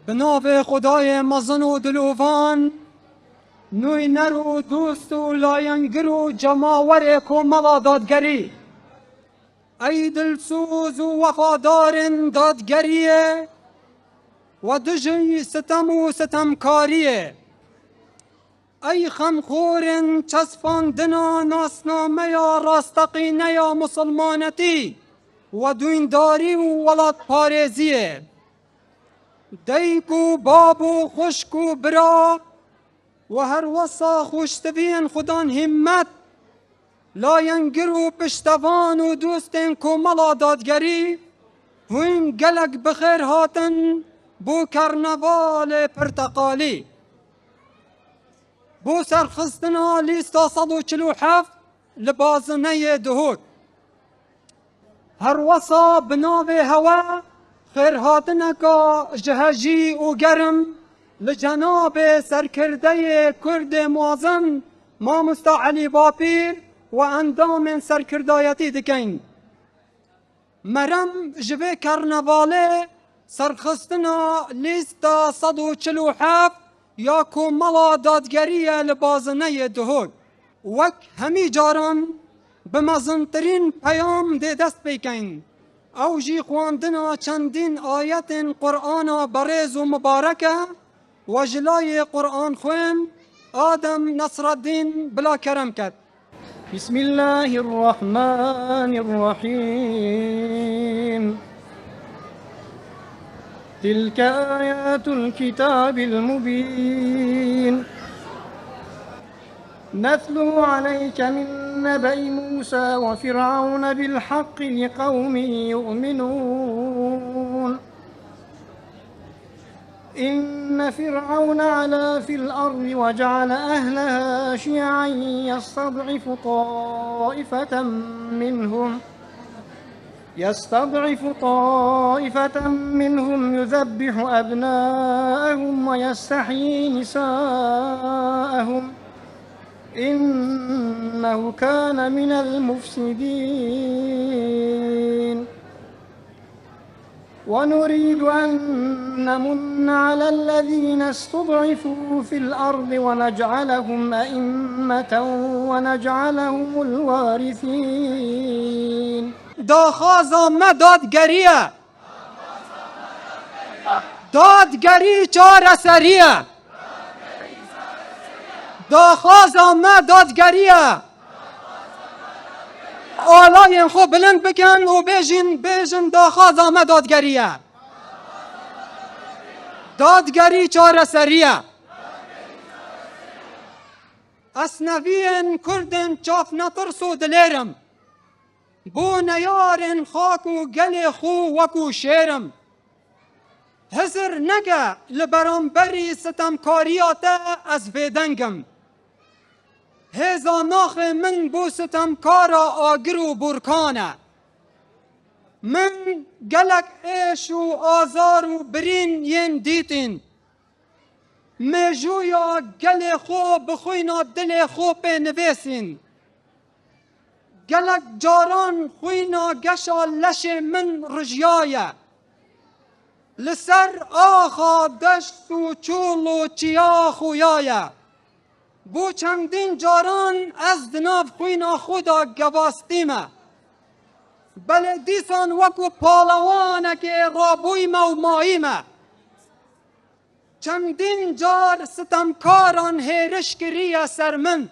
به نام خدای مزن و دلوان، نوی نر و دوست و لاینگر و جماور کوملا دادگری. ای دلسوز و وفادار دادگریه و دژی ستم و ستمکاریه. ای خمخور چسباندنا ناسنامه یا راستقینه یا مسلمانتی و دوینداری و ولاد پارێزیه. دیگ و باب و خشک و برا و هر وسا خوشتوین خودان همت لاینگر و پشتوان و دوستین کوملا دادگری هوین گلک بخیر هاتن بو کرنوال پرتقالی. بو سرخستنا لیستا 147 لبازنه دهود. هر وسا بناو هوا خیر هاتنکا جهجی و گرم لجناب سرکرده کرد معظم مامستا علی باپیر و اندام سرکردایتی دکین. مرم جوه کرنواله سرخستنا لیستا 147 یا کوملا دادگریه لبازنه دهود. وک همی جاران به مزنترین پیام ده دست بیکن. او جی خواندنا چندین آیت قرآن بریز و مبارکه و جلای قرآن خوین آدم نصرالدین بلا کرم کد. بسم الله الرحمن الرحيم. تلك آيات الكتاب المبين نتلو عليك من نبأ موسى وفرعون بالحق لقوم يؤمنون. إن فرعون علا في الأرض وجعل أهلها شيعا يستضعف طائفة منهم يذبح أبناءهم ويستحيي نساءهم إنه كان من المفسدين. ونريد أن نمن على الذين استضعفوا في الأرض ونجعلهم أئمة ونجعلهم الوارثين. داخازا ما دادگریه دادگری چار سریه داخازا ما دادگریه آلاین خو بلند بکن و بیجن داخازا ما دادگریه دادگری چار سریه. اسنوین کردن چاف نترس و دلیرم بو نیارن خاک و گل خو وکو شیرم. هزر نگه لبرانبری ستمکاریات از بیدنگم. هزا ناخ من بو ستمکارا آگر و برکانه. من گلک ایش و آزار و برین ین دیتین. میجویا گل خو بخوینا دل خو پی نویسین. گلک جاران خوینا گشا لش من رجیایه. لسر آخا دشت و چول و چیا خویایه. بو چندین جاران از دناف خوینا خدا گواستیمه. بله دیسان وکو پالوانه که رابویمه و ماییمه. چندین جار ستمکاران هیرش کریه سر من.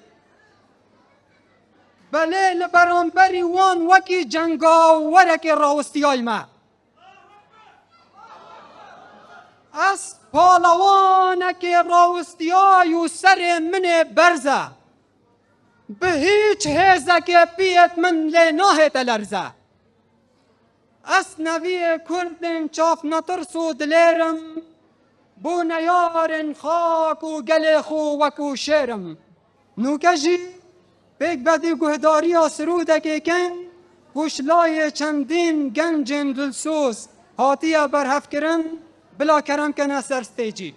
بله لبرانبری وان وکی جنگاورک راوستیای ما. از پالوانک راوستیای و سر من برزه به هیچ هزک پیت من لناه تلرزه. از نوی کردن چاف نترس و دلیرم بو نیارن خاک و گل خو وکو شیرم. نوکجی بیگ بدی گهداری سروده که کن گوشلای چندین گنجن دلسوز هاتیه برهف کرن بلا کرم کنه سرستیجی.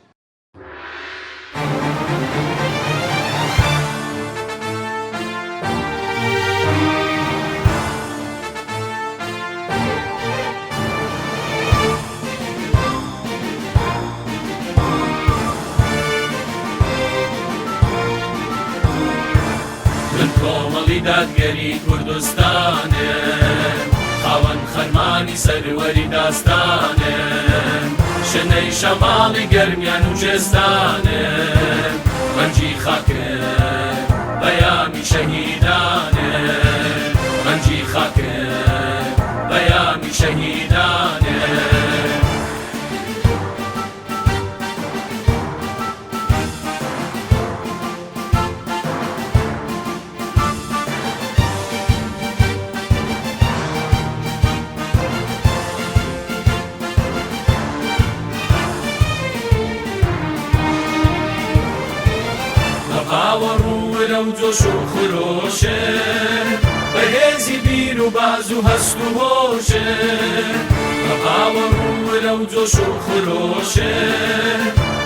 کۆمەڵی دادگەری کوردستانم خاوەن خەرمانی سەروەری داستانم شنەی شەماڵی گەرمیان و جێستانم ڕەنجی خاکم بەیامی شەهیدانم ڕەنجی خاکم بەیامی شەهیدانم وەڕوورە و جۆش و خرۆشە بەهێزی بیر و باز و هەست و هۆشە وەڕوورە و جۆش و خرۆشە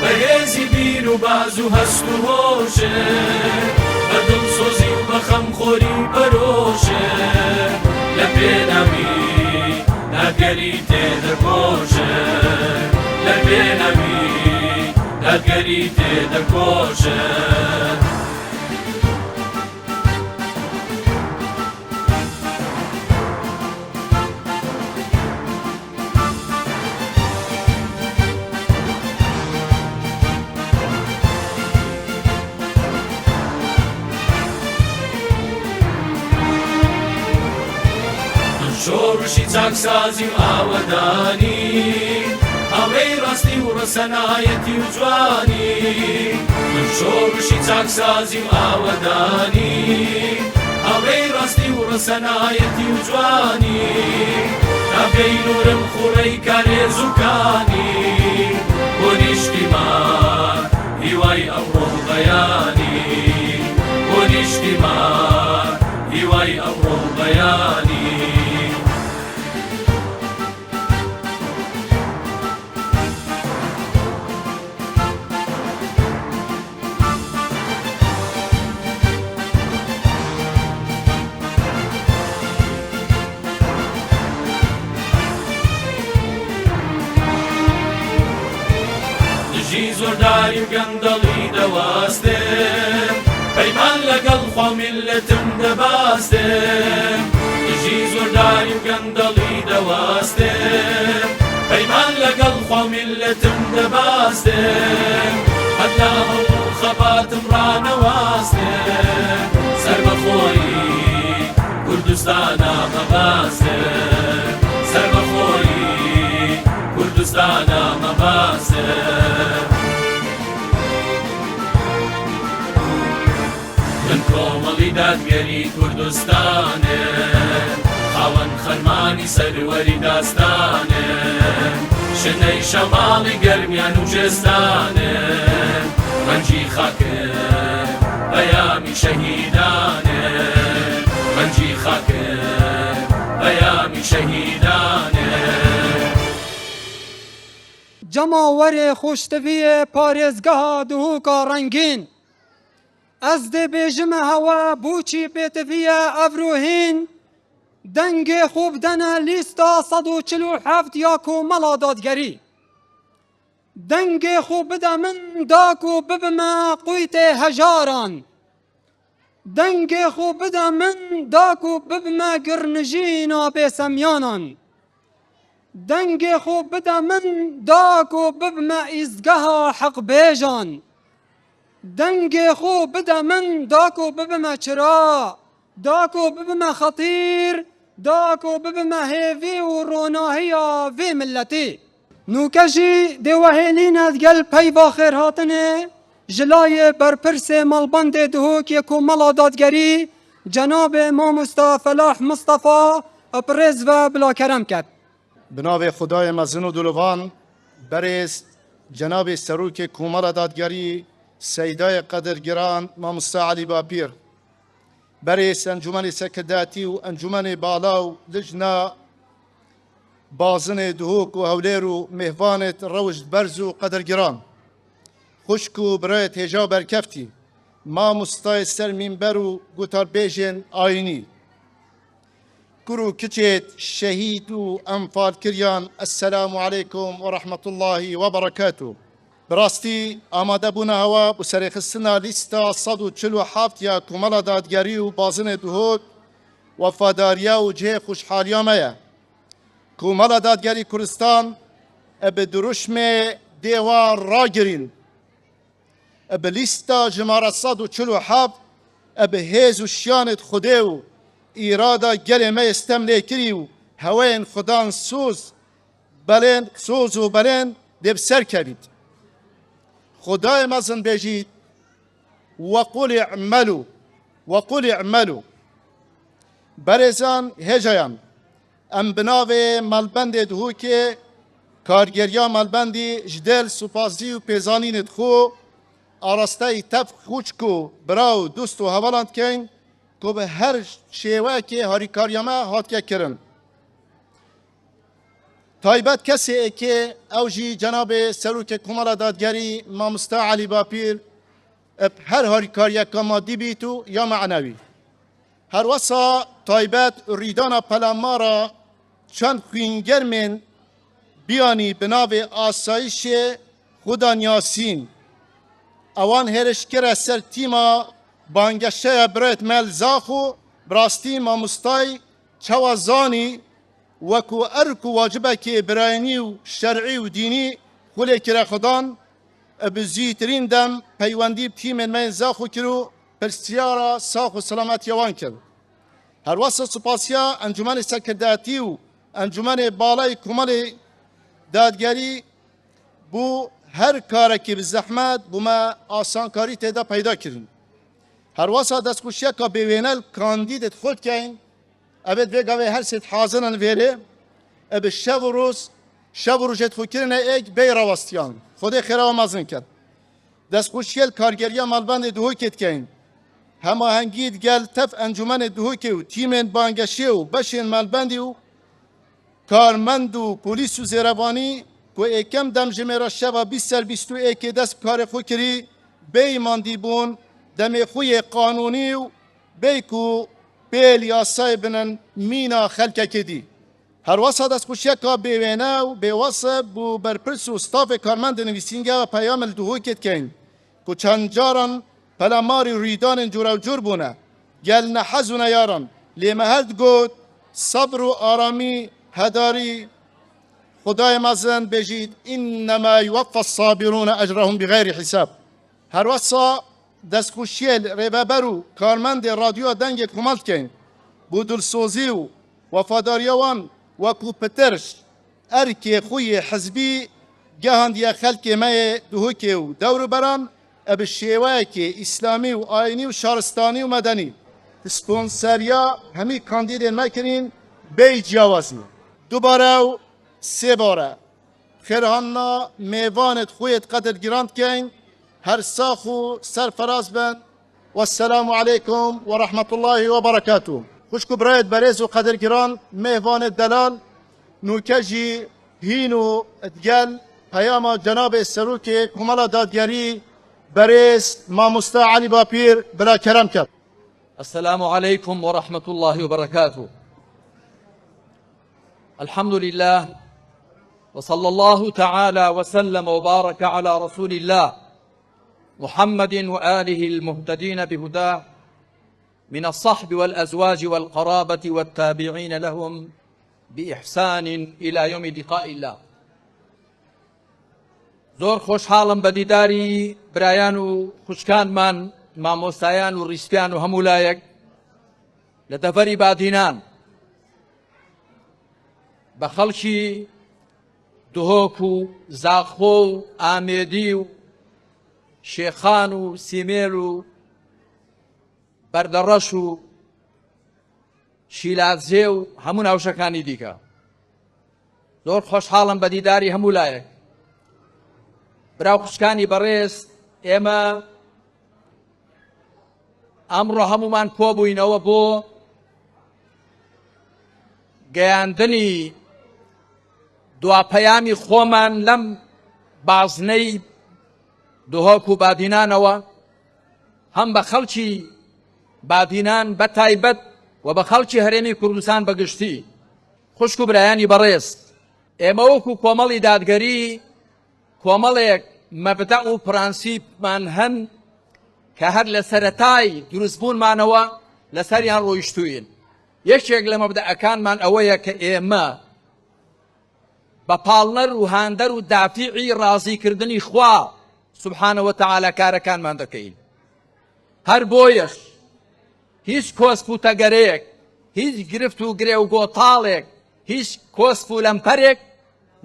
بەهێزی بیر و باز و هەست و هۆشە بە دڵسۆزی و بە خەمخۆری بەرۆشە لە پێناوی دادگەری تێدەکۆشە لە پێناوی دادگەری تێدەکۆشە شۆڕشی چاکسازی و ئاوەدانی هەڵەی ڕاستی و ڕەسەنایەتی و جوانی شۆڕشی چاکسازی و ئاوەدانی هەڵەی ڕاستی و ڕەسەنایەتی و جوانی تاپێی نورم خوڕەی کارێزووکانی بۆ نیشتیمان هیوای ئەوڕۆ بەیانی بۆ نیشتیمان هیوای ئەوڕۆ بەیانی زۆرداری و گەندەڵی دەواستم پەیمان لەگەڵ خوا میللەتم دەباستم دژی زۆرداری و گەندەڵی دەواستم پەیمان لەگەڵ خوا میللەتم دەباستم هەر لە هەموو خەباتم ڕانەواستم سەر بەخۆی کوردستانە مەباستم سەر بەخۆی کوردستانە مەباستم من کۆمەڵی دادگەری کوردستانم خاوەن خەرمانی سەروەری داستانم شنەی شەماڵی گەرمیان و جێستانم ڕەنجی خاکم بەیامی شەهیدانم ڕەنجی خاکم بەیامی شەهیدانم جەماوەرێ خۆشتەویە پارێزگەها دهووکە ڕەنگین ئەس دەبێژمە هەوە بووچی پێتەویە ئەڤروهین دەنگێ خوب دەنە لیستە 147 یا کۆمەڵە دادگەری دەنگێ خوب بدە من داک و ببمە قویتێ هەژاران دەنگێ خوب بدە من داک و ببمە گرنژینە بێسەمیانان دەنگێ خوب بدە من داک و ببمە ئیزگەها حەقبێژان دەنگێ خوب بدە من داک و ببمە چرا داک و ببمە خەتیر داک و ببمە هێوی و ڕۆناهیە vê milletê nûke jî dêwehêlîne gel peyva xêrhatinê ji layê berpirsê malbandê dihokê Komela Dadgerî Cenabê Mamosta Felah Mustafa Pirêz ve bilakerem ket. Bi navê Xudayê mezin û dûlivan berêz Cenabê Serokê Komela Dadgerî Seydayê Qedirgiran Mamosta Elî Bapîr berêz Encûmenê Sekidatî û Encûmenê Bala û Lijna Bazinê Duhok û Hewlêr û mêhvanê Rewşt Berz û Qedirgiran xuşk û birayê hêja berkeftî mamostayê ser mînber û gotarbêjên ayînî kur û kiçêt şehîd û enfalkiriyan Esselamu aleykum ve rahmetullahi ve berekatuhu. براستی آماده بوونه هوا بو سرخستنا لیستا 147 یا کمال دادگری و بازن دهود وفاداریا و جه خوشحالیا میا کمال دادگری کردستان به درشم دیوار را گرین به لیستا جماره 147 به هیز و شیانت خوده و ایرادا گل ما استملی کری و هوین خدان سوز و بلند دب سر کبید خدای مزن بجید وقل اعملو برزان هجایان ام بناو ملبند دهو که کارگریا ملبندی جدل سپازی و پیزانین دخو آراسته تف خوچکو براو دوست و حوالند کن که به هر شیوه که هاری کاریامه هات که کرن تایبت کسی که اوجی جناب سروک کمال دادگری مامستا علی باپیر هر هاری کاریا که مادی بیتو یا معنوی هر وسا تایبت ریدان پلمارا چند خوینگر من بیانی بناو آسایش خدا نیاسین اوان هرشکر سر تیما بانگشه برایت ملزاخو براستی مامستای چوازانی وکو ارکو واجبه که براینی و شرعی و دینی خوله کرا خدان بزیترین دم پیوندی تیم ملزاخو کرو پرسیارا ساخ و سلامت یوان کرد هر واسه سپاسیا انجمن سکرداتی و انجمن بالای کمال دادگری بو هر کاری که به زحمت بوما آسانکاری تیدا پیدا کردن هر واسه دستخوشیه که بیوینل کاندیدت خود کن ابد بگاوه هر سید حاضرن ویله اب شب و روز جت فکرنه ایک بی رواستیان خود خیره و مزن کرد دستخوشیل کارگریا مالبند دهو کت کن همه هنگید گل تف انجمن دهو که و تیمن بانگشی و بشین مالبندی و کارمند و پولیس و زیروانی که ایکم دم جمعه شبا 20 دست کار خو کری بی ماندی بون دم خوی قانونی و بی کو بیل یاسای بنن مینا خلکه کدی هر واسه دست خوشیه که بیوینه و بیواسه بو برپرس و ستاف کارمند نویسینگه و پیام الدهو کت کن که چند جارن پلماری ریدان جور و جور بونه گل نحزونه یارن لیمه هد گود صبر و آرامی هداری خدای مزن بجید انما یوفى الصابرون اجرهم بغیر حساب هر واسه دستخوشیل ریبابرو کارمند رادیو دنگ کمالت کن بودل سوزی و وفاداریوان و کوپترش ارکی خوی حزبی گهاند یا خلق مای دهوکی و دور بران اب شیوه که اسلامی و آینی و شهرستانی و مدنی سپونسریا همی کاندیدین مکنین بی جوازی دوباره و سه باره خیرهانا میوانت خویت قدر گراند کن هر ساخو سرفراز بن والسلام عليكم ورحمة الله وبركاته خوشكو برايد بريز وقدر جران مهوان الدلال نوكجي هينو اتقال قيامة جناب السروكي كمالا دادگري بريز مامستا علي باپير بلا كرم كر السلام عليكم ورحمة الله وبركاته الحمد لله وصلى الله تعالى وسلم وبارك على رسول الله محمد وآله المهتدين بهداه من الصحب والأزواج والقرابة والتابعين لهم بإحسان إلى يوم لقاء الله زور خوشحالم بدیداری برایان و خوشکانمان مامۆستایان و ڕیسپیان و هەموو لایەک لە دەڤەری بادینان بە خەڵکی دهۆک و زاخۆ و ئامێدی و شێخان و سیمێر و بەردەڕەش و شیلاتزێ و هەموو ناوشەکانی دیکە زۆر خۆشحاڵم بە دیداری هەموو لایەک براو خوشکانی بەڕێز ئێمە ئەمڕۆ هەمومان کۆبووینەوە بۆ گەیاندنی دواپەیامی خۆمان لەم بازنەی دهۆک و بادینانەوە هەم بە خەڵکی بادینان بە تایبەت و بە خەڵکی هەرێمی کوردستان بەگشتی خوشک و برایانی بەڕێز ئێمە وەکو کۆمەڵی دادگەری کۆمەڵێک مەبدە و پرانسیپمان هەن کە هەر لە سەرەتای دروستبوونمانەوە لەسەریان ڕۆیشتووین. یەکێک لە مەبدەئەکانمان ئەوەیە کە ئێمە بە پاڵنەر و هاندەر و دافیعی ڕازیکردنی خوا سوبحانە وتەعالە کارەکانمان دەکەین. هەر بۆیەش هیچ کۆسپ و تەگەرەیەک، هیچ گرفت و گرێ و گۆتاڵێک، هیچ کۆسپ و لەمپەرێک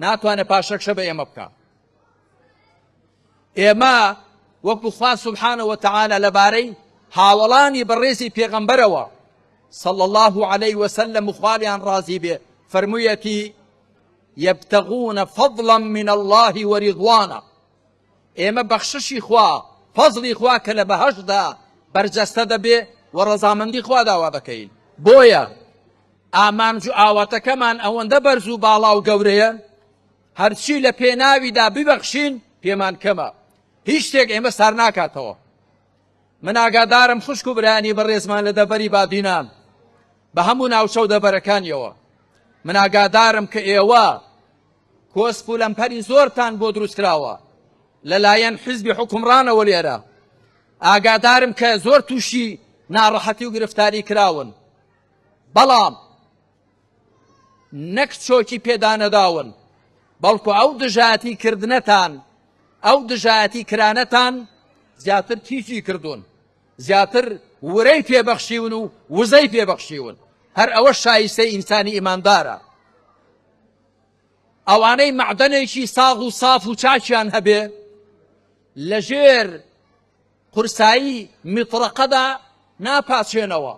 ناتوانێت پاشەکشە بە ئێمە بکە. ئێمە وەکو خوا سوبحانە وتەعالە لەبارەی هاوڵانی بەڕێزی پێغەمبەرەوە صلى الله عليه وسلم خواليان رازي به فرميتي يبتغون فضلا من الله ورضوانا ايما بخششي خوا فضلي خوا كلا بهجدا برجسته به ورزامندي خوا داوا بكين بويا امان جو آواتا كمان اوان دبرزو بالا و قوريا هرچي لپيناوي دا ببخشين پيمان كما هیچ تێک ئێمە سار ناکاتەوە. من ئاگادارم خوشک و برانی بەڕێزمان لە دەبەری بادینان بە هەموو ناوچە و دەبەرەکانیەوە. من ئاگادارم کە ئێوە کۆسپ و لەمپەری زۆرتان بۆ دروستکراوە لەلایەن حیزبی حکومڕانەوە لێرە. ئاگادارم کە زۆر تووشی ناڕەحەتی و گرفتاری کراون، بەڵام نەک چۆکی پێدانەداون، بەڵکو ئەو دژایەتی کردنەتان ئەو دژایەتی کرانەتان زیاتر تیژی کردوون، زیاتر ورەی پێبەخشیون و وزەی پێبەخشیون. هەر ئەوە شایستەی ئینسانی ئیماندارە. ئەوانەی معدەنێکی ساغ و ساف و چاچیان هەبێ لەژێر قورسایی میطرەقەدا ناپاچێنەوە،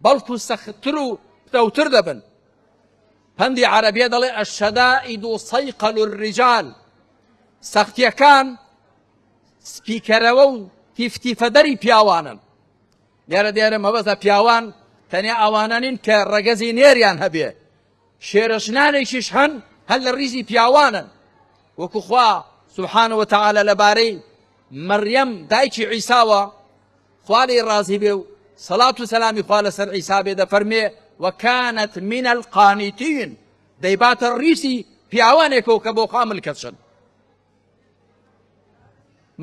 بەڵکو سەختتر و پتەوتر دەبن. پەندی عەرەبیە دەڵێ ئەشەدائید سەیقەل الرجال، سەختیەکان سپیکەرەوە و تیفتیفەدەری پیاوانن. لێرە دیارە مەبەستە پیاوان تەنیا ئەوانانین کە ڕەگەزی نێریان هەبێ، شێرەژنانێکیش هەن هەر لە ڕیزی پیاوانن. وەکو خوا سوبحانە وتەعالە لەبارەی مەریەم دایکی عیساوە خوا لێی ڕازی بێ و سەڵات و سەلامی خوا لەسەر عیسا بێ دەفەرمێ وەکانەت من القانیتین، دەیباتە ڕیزی پیاوانێکەوە کە بۆ خوا ملکەتشن.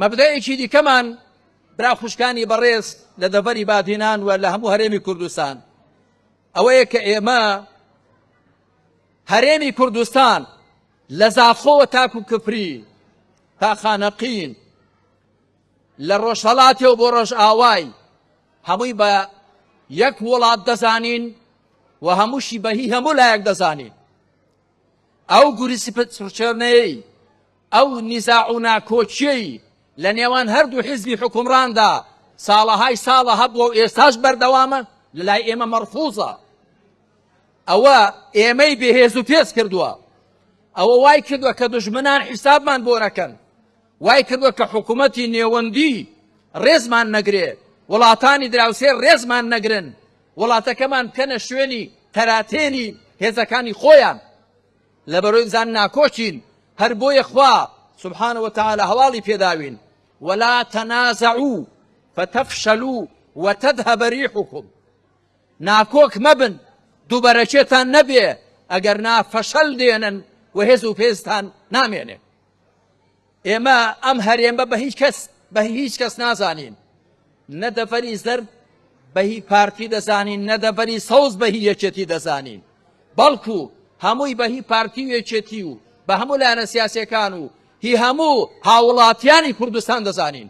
مەبدەیەکی دیکەمان برا خوشکانی بەڕێز لە دەڤەری بادینان و لە هەموو هەرێمی کوردستان ئەوەیە کە ئێمە هەرێمی کوردستان لە زافخۆوە تاک و کفری تا خانەقین لە ڕۆژهەڵاتێ بۆ ڕۆژ ئاوای هەمووی بە یەک وڵات دەزانین و هەمووشی بەهی هەموو لایەک دەزانین. ئەو گوری سپچڕچێرنەیەی ئەو نیزاع و ناکۆچیەی لە نێوان هەردوو حیزبی حکومڕاندا ساڵەهای ساڵە هەبووە و ئێستاش بەردەوامە لە لای ئێمە مەرفوزە. ئەوە ئێمەی بێهێز و پێچ کردووە. ئەوە وای کردووە کە دوژمنان حیسابمان بۆ نەکەن، وای کردووە کە حکوومەتی نێوەندی ڕێزمان نەگرێ، وڵاتانی دراوسێ ڕێزمان نەگرن، وڵاتەکەمان بکەنە شوێنی تەراتێنی هێزەکانی خۆیان. لەبەرەوەی بزان ناکۆچین. هەر بۆیە خوا سبحانه وتعالى هواڵی پێداوین ولا تنازعوا فتفشلوا وتذهب ريحكم. ناکۆک مەبن، دووبەرەکێتان نەبێ، ئەگەر نا فەشەل دێنن و هێز و پێستان نامێنێ. ئێمە ئەم هەرێمە بە هیچ کەس نازانین، نە دەڤەری زەرد بەهی پارتی دەزانین، نە دەڤەری سەوز بەهی یەکێتی دەزانین، بەڵکو هەمووی بەهی پارتی و یەکێتی و بە هەموو لایەنە سیاسیەکان و هی هەموو هاوڵاتیانی کوردستان دەزانین.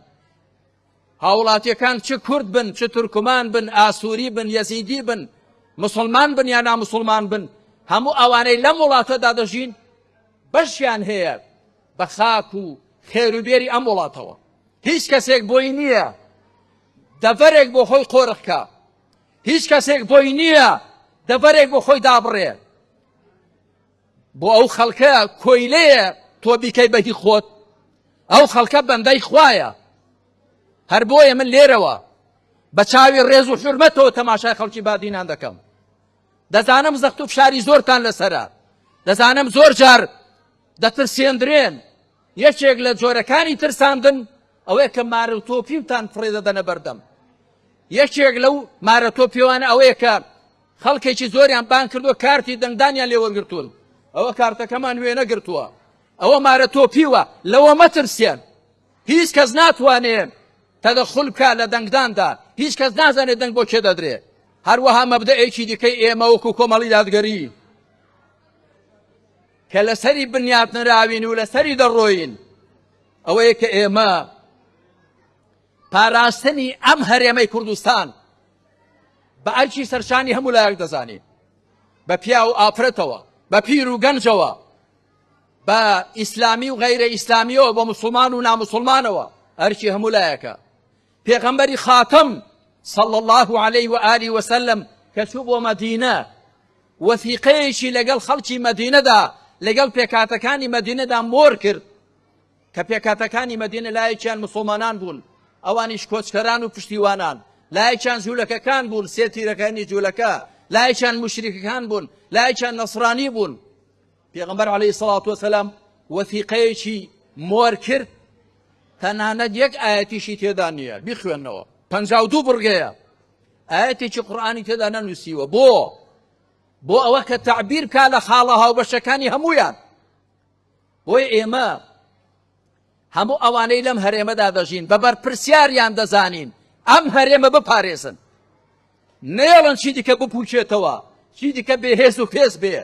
هاوڵاتیەکان چ کورد بن، چ تورکمان بن، ئاسووری بن، یەزیدی بن، مسلمان بن یا نامسلمان بن، هەموو ئەوانەی لەم وڵاتەدا دەژین بەشیان هەیە بە خاک و خێروبێری ئەم وڵاتەوە. هیچ کەسێک بۆی نییە دەڤەرێک بۆ خۆی قۆرغکە، هیچ کەسێک بۆی نییە دەڤەرێک بۆ خۆی دابڕێ. بۆ ئەو خەڵکە کۆیلەیە تۆ بیکەی بەهی خۆت، ئەو خەڵکە بەندەی خوایە. هەر بۆیە من لێرەوە بە چاوی ڕێز و حورمەتەوە تەماشای خەڵکی بادینان دەکەم. دەزانم زەخت و فشاری زۆرتان لەسەرە، دەزانم زۆر جار دەترسێندرێن. یەکێک لە جۆرەکانی ترساندن ئەوەیە کە مارە تۆپیتان فڕێ دەدەنە بەردەم. یەکێک لەو مارە تۆپیوانە ئەوەیە کە خەڵکێکی زۆریان بان کردووە کارتی دەنگدانیان لێوەرگرتوون، ئەوە کارتەکەمان وێ نەگرتووە، ئەوە مارە تۆپیوە، لەوە مەترسێن. هیچ کەس ناتوانێت تەدەخل بکات لە دەنگداندا، هیچ کەس نازانێت دەنگ بۆ کێ دەدرێت. هەروەها مەبدەئێکی دیکەی ئێمە وەکو کۆمەڵی دادگەری کە لەسەری بنیاتنراوین و لەسەری دەڕۆین ئەوەیە کە ئێمە پاراستنی ئەم هەرێمەی کوردستان بە ئەرکی سەرشانی هەموو لایەک دەزانین، بە پیا و ئافرەتەوە، بە پیر و گەنجەوە، بە ئیسلامی و غەیرە ئیسلامیەوە، بە موسڵمان و ناموسڵمانەوە، ئەرکی هەموو لایەکە. پێغەمبەری خاتەم صلى الله عليه وآله وسلم کە چوو بۆ مەدینە وەثیقەیەکی لەگەڵ خەڵکی مەدینەدا لەگەڵ پێکهاتەکانی مەدینەدا مۆر کرد کە پێکهاتەکانی مەدینە لایەکیان موسڵمانان بوون، ئەوانیش کۆچکەران و پشتیوانان، لایەکیان جوولەکەکان بوون، سێ تیرەکانی جوولەکە، لایەکیان موشریکەکان بوون، لایەکیان نەسڕانی بوون. پێغەمبەر عەلەیهی السەڵاتو وەسەلام وەثیقەیەکی مۆر کرد، تەنانەت یەک ئایەتیشی تێدا نییە، بیخوێنەوە، 52 بڕگەیە، ئایەتێکی قورئانی تێدا نەنووسیوە. بۆ ئەوە کە تەعبیر بکات لە خاڵە هاوبەشەکانی هەموویان. بۆی ئێمە هەموو ئەوانەی لەم هەرێمەدا دەژین بەبەر پرسیاریان دەزانین ئەم هەرێمە بپارێزن، نێڵن چی دیکە بپوچێتەوە، چی دیکە بێهێز و پێز بێ.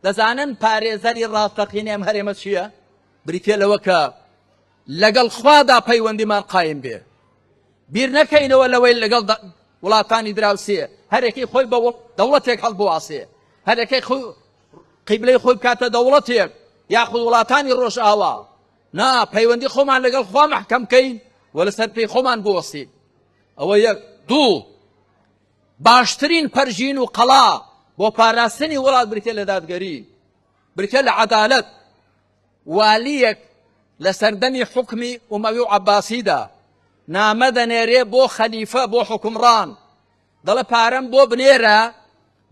دەزانن پارێزەری ڕاستەقینەی ئەم هەرێمە چییە؟ بریتێ لەوە کە لەگەڵ خوادا پەیوەندیمان قایم بێ، بیر نەکەینەوە لەوەی لەگەڵ وڵاتانی دراوسێ، هەرێکی خۆی بە دەوڵەتێک هەڵبواسێ، هەرێکی قیبلەی خۆی بکاتە دەوڵەتێک یاخود وڵاتانی ڕۆژئاوا. نا، پەیوەندی خۆمان لەگەڵ خوا محکەم بکەین و لەسەر پێی خۆمان بوەستین. ئەوە یەک. دوو، باشترین پەرژین و قەڵا بۆ پاراستنی وڵات بریتێ لە دادگەری، بریتێ لە عەدالەت. والیەک لە سەردەمی حوکمی ئومەوی و عەباسیدا نامە دەنێرێ بۆ خەلیفە، بۆ حوکمڕان، دەڵێ پارەم بۆ بنێرە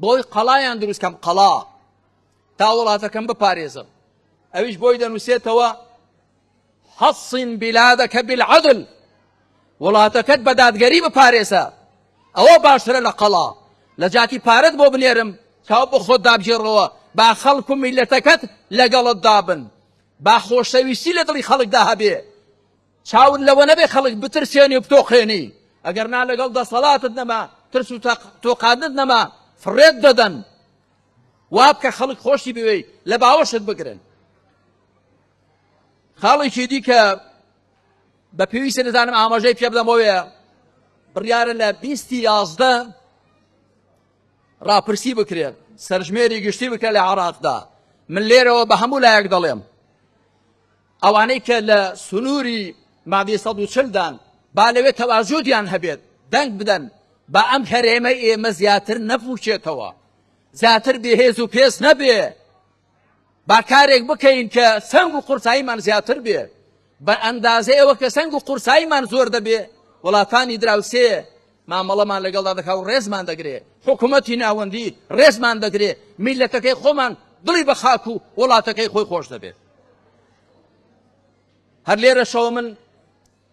بۆی قەڵایان دروستکەم، قەڵا تا وڵاتەکەم بپارێزم. ئەویش بۆی دەنووسێتەوە حەصن بلادەکە بالعەدل، وڵاتەکەت بە دادگەری بپارێزە، ئەوە باشترە لە قەڵا. لە جاتی پارەت بۆ بنێرم چاو بۆ خۆت دابژێڕەوە، با خەڵک و میلەتەکەت لەگەڵت دابن، با خۆشەویستی لە دڵی خەڵکدا هەبێ، چاون لەوە نەبێ خەڵک بترسێنی و بتۆقێنی. ئەگەر نا لەگەڵ دەسەڵاتت نەما، ترس و تۆقاندت نەما، فڕێت دەدەن، وا بکە خەڵک خۆشی بوێی لە باوەشت بگرن. خاڵێکی دیکە بە پێویستە دەزانم ئاماژەی پێ بدەمەوەیە، بڕیارە لە 2011 ڕاپرسی بکرێت، سەرژمێری گشتی بکرێت لە عێراقدا. من لێرەوە بە هەموو لایەک دەڵێم ئەوانەی کە لە سنووری مادەی 140دان با لەوێ تەواژۆدیان هەبێت دەنگ بدەن بە ئەم هەرێمەی ئێمە زیاتر نەپوچێتەوە، زیاتر بێهێز و پێس نەبێ، با کارێک بکەین کە سەنگ و قورساییمان زیاتر بێ. بە ئەندازە ئەوە کە سەنگ و قورساییمان زۆر دەبێ، وڵاتانی دراوسێ مامەڵەمان لەگەڵدا دەکا و ڕێزمان دەگرێ، حکوومەتی ناوەندی ڕێزمان دەگرێ، میلەتەکەی خۆمان دڵی بە خاک و وڵاتەکەی خۆی خۆش دەبێت. هەر لێرەشەوە من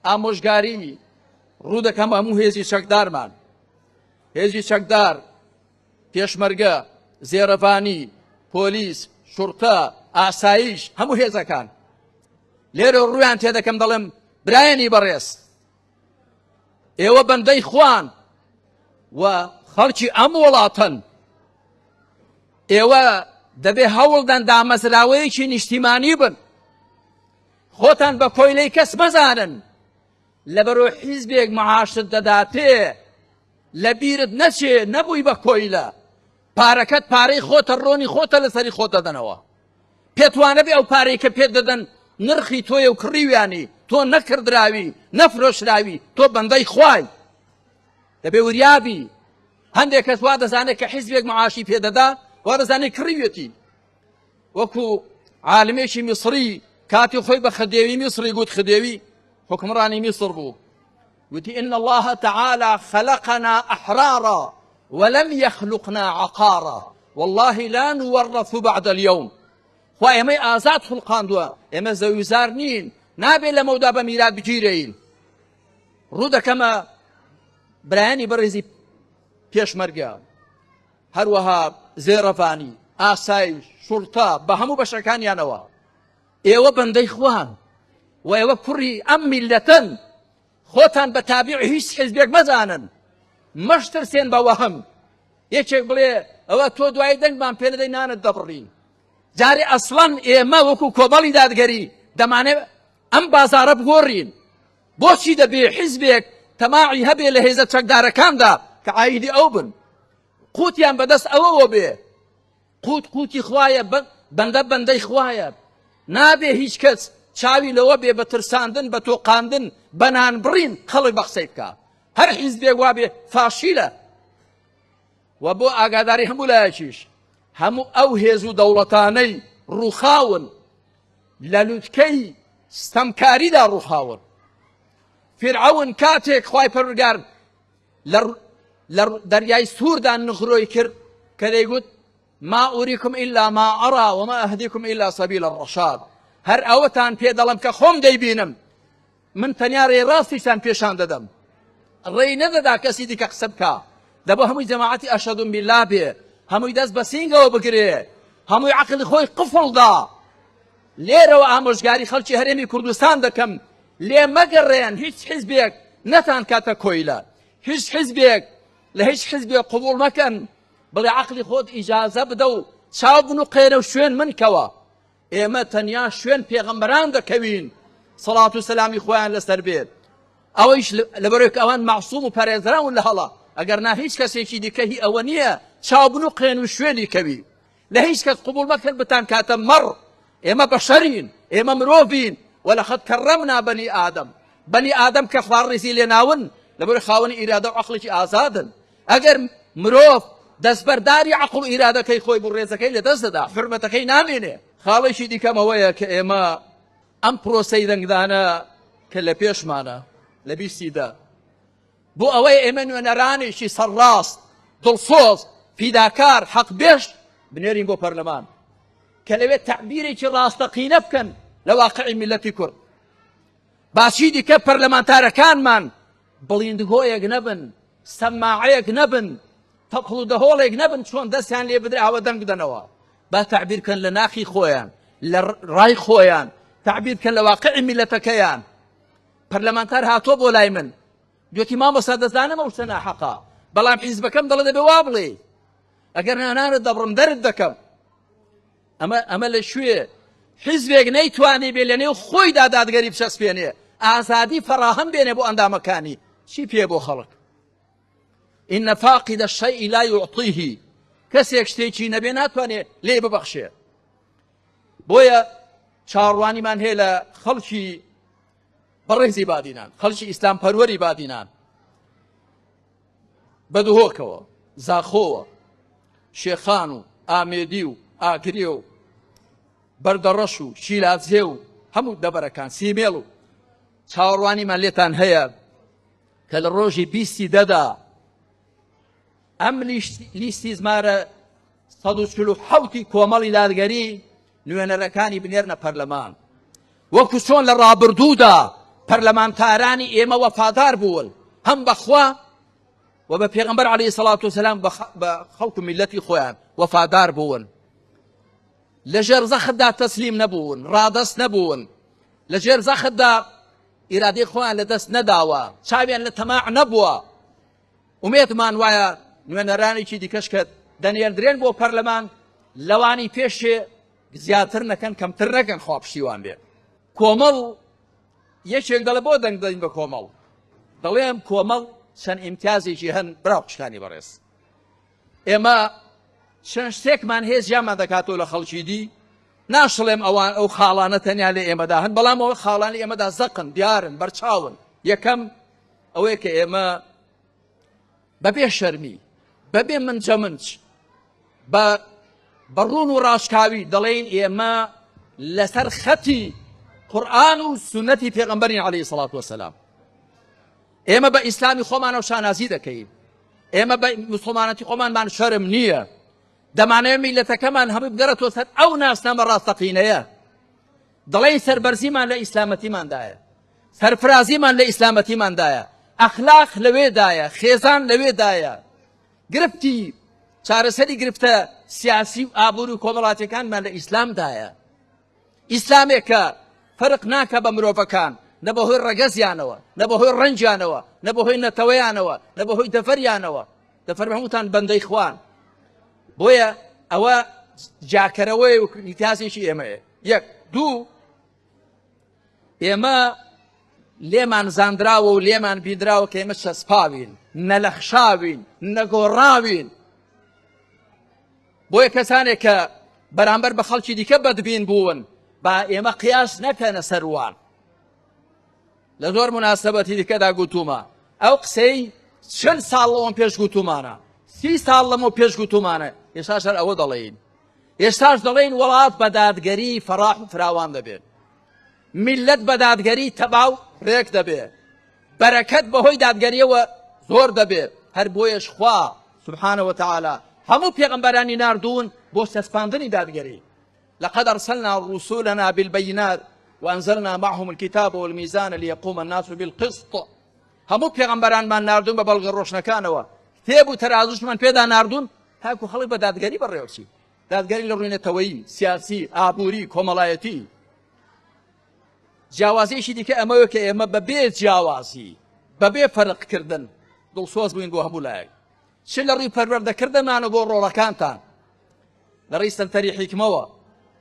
ئامۆژگاری ڕوو دەکەم هەموو هێزی چەکدارمان، هێزی چەکدار، پێشمەرگە، زێڕەفانی، پۆلیس، شورتە، ئاسایش، هەموو هێزەکان لێرە ڕوویان تێدەکەم، دەڵێم برایەنی بەڕێز، ئێوە بەندەی خوان و خەڵکی ئەم وڵاتن، ئێوە دەبێ هەوڵدان دامەزراوەیەکی نیشتیمانی بن، خۆتان بە کۆیلەی کەس مەزانن، لەبەرۆ حیزبێک معاشت دەداتێ لە بیرت نەچێ نەبووی بە کۆیلە، پارەکەت پارەی خۆتە، ڕۆنی خۆتە لەسەری خۆت دەدەنەوە، پێتوانە بێ ئەو پارەی کە پێت دەدەن نرخی تۆیە و کڕیویانی، تۆ نەکردراوی، نەفرۆشراوی، تۆ بەندەی خوای. دەبێ وریابی. هەندێک کەس وا دەزانێت کە حیزبێک معاشی پێدەدا، وا دەزانێت کڕیوێتی. وەکو عالمێکی میسری کاتی خۆی بە خدێوی میسری گوت، خدێوی حکمڕانی میسر بوو، گوتی إن الله تعالى خلقنا أحرارا ولم يخلقنا عقارا والله لا نورث بعد اليوم. خوا ئێمەی ئازاد خوڵقاندووە، ئێمە زەویزار نین، نابێت لە مەودا بە میرات بگیرەین. ڕوو دەکەمە برایانی بەڕێزی پێشمەرگە، هەروەها زێڕەفانی، ئاسایش، شورتە، بە هەموو بەشەکانیانەوە، ئێوە بەندەی خوان وەوە کوڕی ئەم میلەتەن خۆتان بە تابیع هیچ حیزبێک مەزانن مەشترسێن بە وەهم یەکێک بڵێ ئەوە تۆ دوای دەنگمان پێ نەدەی نانت دەبڕین جارێ ئەسڵەن ئێمە وەکو کۆمەڵی دادگەری دەمانێت ئەم بازارە بگۆڕین بۆچی دەبێ حیزبێک تەماعی هەبێ لە هێزە چەکدارەکاندا کە عایدی ئەو بن قوتیان بەدەست ئەوەوە بێ قوتی خوایە بەندە بەندەی خوایە نابێ هیچ کەس چاوی لەوە بێ بە ترساندن بە تۆقاندن بەنان بڕین خەڵک بە قسەی بکە هەر حیزبێک وا بێ فاشیلە و بۆ ئاگاداری هەموو لایەکیش هەموو ئەو هێز و دەوڵەتانەی ڕووخاون لە لووتکەی ستەمکاریدا ڕووخاون فرعون کاتێک خوای پەروەردگار لە دەریای سووردا نغڕۆی کرد کە دەیگوت ما ئوریکم ئیلا ما ئەڕا وما ئەهدیکم ئیلا سەبیل الڕەشاد هەر ئەوەتان پێ دەڵم کە خۆم دەیبینم من تەنیا ڕێڕاستیشان پێشان دەدەم ڕێی نەدەدا کەسی دیکە قسە بکە دەبە هەمووی جەماعەتی ئەشهەدو بالله بێ هەمووی دەست بە سینگەوە بگرێ هەمووی عەقڵی خۆی قفڵدا لێرەوە ئامۆژگاری خەڵکی هەرێمی کوردستان دەکەم لێ مەگەڕێن هیچ حیزبێک نەتان کاتە کۆیلە هیچ حیزبێک لە هیچ حیزبێک قبوڵ مەکەن بڵێ عەقڵی خۆت ئیجازە بدە و چاو بن و قێرە و شوێن منکەوە ئێمە تەنیا شوێن پێغەمبەران دەکەوین سەڵات و سەلامی خۆیان لەسەر بێت ئەوەیش لەبەرێک ئەوان معسووم و پەرێزراون لە هەڵە ئەگەر نا هیچ کەسێکی دیکە هی ئەوە نییە چاو بن و قێن و شوێنی کەوی لە هیچ کەس قبوڵ مەکەن بتان کاتە مەڕ ئێمە بەشەرین ئێمە مرۆڤین وەلەقەد کەڕەمنا بەنی ئادەم بەنی ئادەم کە خوار ڕێزی لێ ناون لەبەر خاوەنی ئیرادە و عەقڵێکی ئازادن ئەگەر مرۆڤ دەستبەرداری عەقڵ و ئیرادەکەی خۆی بۆ ڕێزەکەی لەدەست دەدا حورمەتەکەی نامێنێ خاڵێکی دیکەم ئەوەیە کە ئێمە ئەم پرۆسەی دەنگدانە کە لە پێشمانە لە بیستیدا بۆ ئەوەی ئێمە نوێنەرانێکی سەرڕاست دڵسۆز پیداکار حەقبێش بنێرین بۆ پەرلەمان کە لەوێت تعبیرێکی ڕاستەقینە بکەن لە واقعی میلەتی کورد باسی دیکە پەرلەمانتارەکانمان بڵیندگۆیەک نەبن سەماعەیەک نەبن تەقڵ و دەهۆڵێک نەبن چۆن دەستیان لێ بدرێ ئەوە دەنگ بدەنەوە با تعبیر بکەن لە ناخی خۆیان لە ڕای خۆیان تعبیر بکەن لە واقعی میلەتەکەیان پەرلەمانتار هاتۆ بۆ لای من گوتی مامۆستا دەزانم ئەو شتە ناحەقە بەڵام حیزبەکەم دەڵێ دەبێ وا بڵێ ئەگەر نانانت دەبڕم دەرت دەکەم ئەمە لە شوێ حیزبێک نەیتوانێ بێ لە نێو خۆیدا دادگەری بچەسپێنێ ئازادی فەراهەم بێنێ بۆ ئەندامەکانی چی پێ بۆ خەڵک ئینە فاقد الشەیء لا یعطیه کەسێک شتێکی نەبێ ناتوانێ لێ ببەخشێ بۆیە چاڕوانیمان هەیە لە خەڵکی بەڕێزی بادینان خەڵکی ئیسلام پەروەری بادینان بەدوهۆکەوە زاخۆوە شێخان و ئامێدی و ئاگرێ و بەردەڕەش و شیلازێ و هەموو دەبەرەکان سیمێڵ و چاوەڕوانیمان لێتان هەیە کە لە ڕۆژی بیستی دەدا ئەم لیستی ژمارە 147 کۆمەڵی دادگەری نوێنەرەکانی بنێرنە پەرلەمان وەکو چۆن لە ڕابردوودا پەرلەمانتارانی ئێمە وەفادار بوون هەم بەخوا و بە پێغەمبەر عەلەیهی سەڵات وسەلام بە خەڵک و میلەتی خۆیان وەفادار بوون لەژێر زەخدا تەسلیم نەبوون ڕادەست نەبوون لەژێر زەخدا ئیرادەی خۆیان لەدەست نەداوە چاویان لە تەماع نەبووە ئومێدمان وایە نوێنەرانێکی دیکەش کە دەنێردرێن بۆ پەرلەمان لەوانی پێشێ زیاتر نەکەن کەمتر نەکەن خوا پشتیوان بێ کۆمەڵ یەکێک دەڵێ بۆ دەنگ دەدەین بە کۆمەڵ دەڵێم کۆمەڵ چەند ئیمتیازێکی هەن براوشکانی بەڕێز ئێمە چەند شتێکمان هەیە زیانمان دەکاتەوە لە خەڵکی دی ناشڵێم ئەوان ئەو خاڵانە تەنیا لە ئێمەدا هەن بەڵام ئەوە خاڵانی ئێمەدا زەقن دیارن بەرچاون یەکەم ئەوەیە کە ئێمە بەبێ شەرمی بەبێ منجەمنج بە ڕوون و ڕاشکاوی دەڵێن ئێمە لەسەر خەتی قورئان و سونەتی پێغەمبەرین عەلەیهی سەڵات وەسەلام ئێمە بە ئیسلامی خۆمانەوە شانازی دەکەین ئێمە بە موسڵمانەتی خۆمانمان شەرم نییە دەمانەوێت میلەتەکەمان هەمووی بگەڕێتەوە سەر ئەو ناسنامە ڕاستەقینەیە دەڵێن سەربەرزیمان لە ئیسلامەتیماندایە سەرفرازیمان لە ئیسلامەتیماندایە ئەخلاق لەوێدایە خێزان لەوێدایە گرفتی چارەسەری گرفتە سیاسی و ئابوور و کۆمەڵاتیەکانمان لە ئیسلامدایە ئیسلامێک کە فەرق ناکە بە مرۆڤەکان، نە بەهۆی ڕەگەزیانەوە، نە بەهۆی ڕەنجیانەوە، نە بەهۆی نەتەوەیانەوە، نە بەهۆی دەفەریانەوە. دەفەرمێ هەمووتان بەندەی خوان. بۆیە ئەوە جاکەرەوەی و نیتازێکی ئێمەیە. یەک دوو، ئێمە لێمان زاندراوە و لێمان بیدراوە کە ئێمە چەسپاوین، نەلەخشاوین، نەگۆڕاوین. بۆیە کەسانێک کە بەرامبەر بە خەڵکی دیکە بەدبین بوون با ئێمە قیاس نەکەنە سەروان. لە زۆر مناسبەتی دیکەدا گوتومە ئەو قسەی 40 ساڵ لەوەم پێش گوتومانە، 30 ساڵ لەمە پێش گوتومانە، ئێستاش هەر ئەوە دەڵێین. ئێستاش دەڵێن وڵات بە دادگەری فەراح و فراوان دەبێت، میلەت بە دادگەری تەباو ڕێک دەبێت، بەرەکەت بەهۆی دادگەریەوە زۆر دەبێت. هەر بۆیەش خوا سبحانه وتعالى هەموو پێغەمبەرانی ناردوون بۆ سەسپاندنی دادگەری. لقد أرسلنا رسولنا بالبينات وأنزلنا معهم الكتاب والميزان ليقوم الناس بالقسط. هەموو پێغەمبەرانمان ناردوون بە بەڵگە ڕۆشنەکانەوە، کتێب و تەرازوشمان پێدا ناردوون تاکو خەڵک بە دادگەری بەڕێوەچی، دادگەری لە ڕوونەتەوەیی، سیاسی، ئابووری، کۆمەڵایەتی. جیاوازیەکی دیکە ئەمەوە کە ئێمە بەبێ جیاوازی، بەبێ فەرقکردن دڵسۆز بووین بۆ هەموو لایەک. چ لە ڕووی پەروەردەکردنمانە بۆ ڕۆڵەکانتان، لە ڕووی سەنتەری حیکمەوە،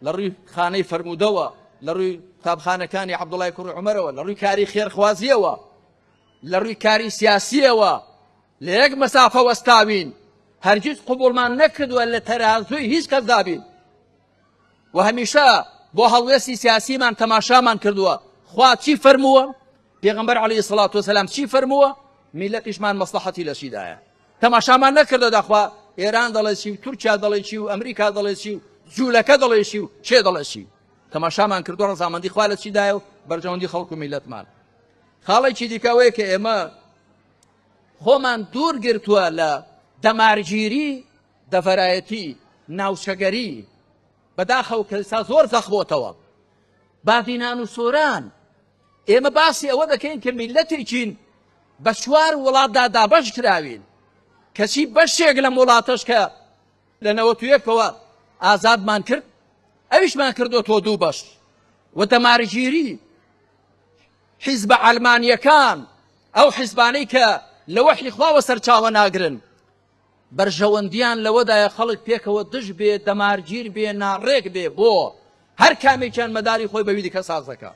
لە ڕووی خانەی فەرموودەوە، لە ڕووی قوتابخانەکانی عەبدوڵای کوڕی عومەرەوە، لە ڕووی کاری خێرخوازیەوە، لە ڕووی کاری سیاسیەوە لە یەک مەسافە وەستاوین، هەرگیز قبوڵمان نەکردووە لە تەرازوی هیچ کەس دابین و هەمیشە بۆ هەڵوێستی سیاسیمان تەماشامان کردووە. خوا چی فەرمووە؟ پێغەمبەر عەلەیهی سەڵات وسەلام چی فەرمووە؟ میلەتیشمان مەسلەحەتی لە چیدایە. تەماشامان نەکردو داخوا ئێران دەڵێ چی و تورکیا دەڵێ چی و ئەمریکا دەڵێ چی و جوولەکە دەڵێ چی و چێ دەڵێ چی. تەماشامان کردووە ڕەزامەندی خوا لە چیدایە و بەرژەوەندی خەڵک و میلەتمان. خاڵێکی دیکەوەیە کە ئێمە خۆمان دوور گرتووە لە دەمارگیری، دەڤەرایەتی، ناوچەگەری، بەداخەو کەسا زۆر زەخ بۆتەوە. بادینان و سۆران ئێمە باسی ئەوە دەکەین کە میلەتێکین بە چوار وڵاتدا دابەش کراوین، کەچی بەشێک لەم وڵاتەش کە لە 91ەوە ئازادمان کرد ئەویشمان کردوتەوە دوو بەش. و دەمارگیری حیزبە ئەڵمانیەکان، ئەو حیزبانەی کە لە وەحی خواوە سەرچاوە ناگرن، بەرژەوەندیان لەوەدایە خەڵک پێکەوە دژ بێ، دەمارگیر بێ، ناڕێک بێ، بۆ هەر کامێکیان مەداری خۆی بەوی دیکە ساز دەکا.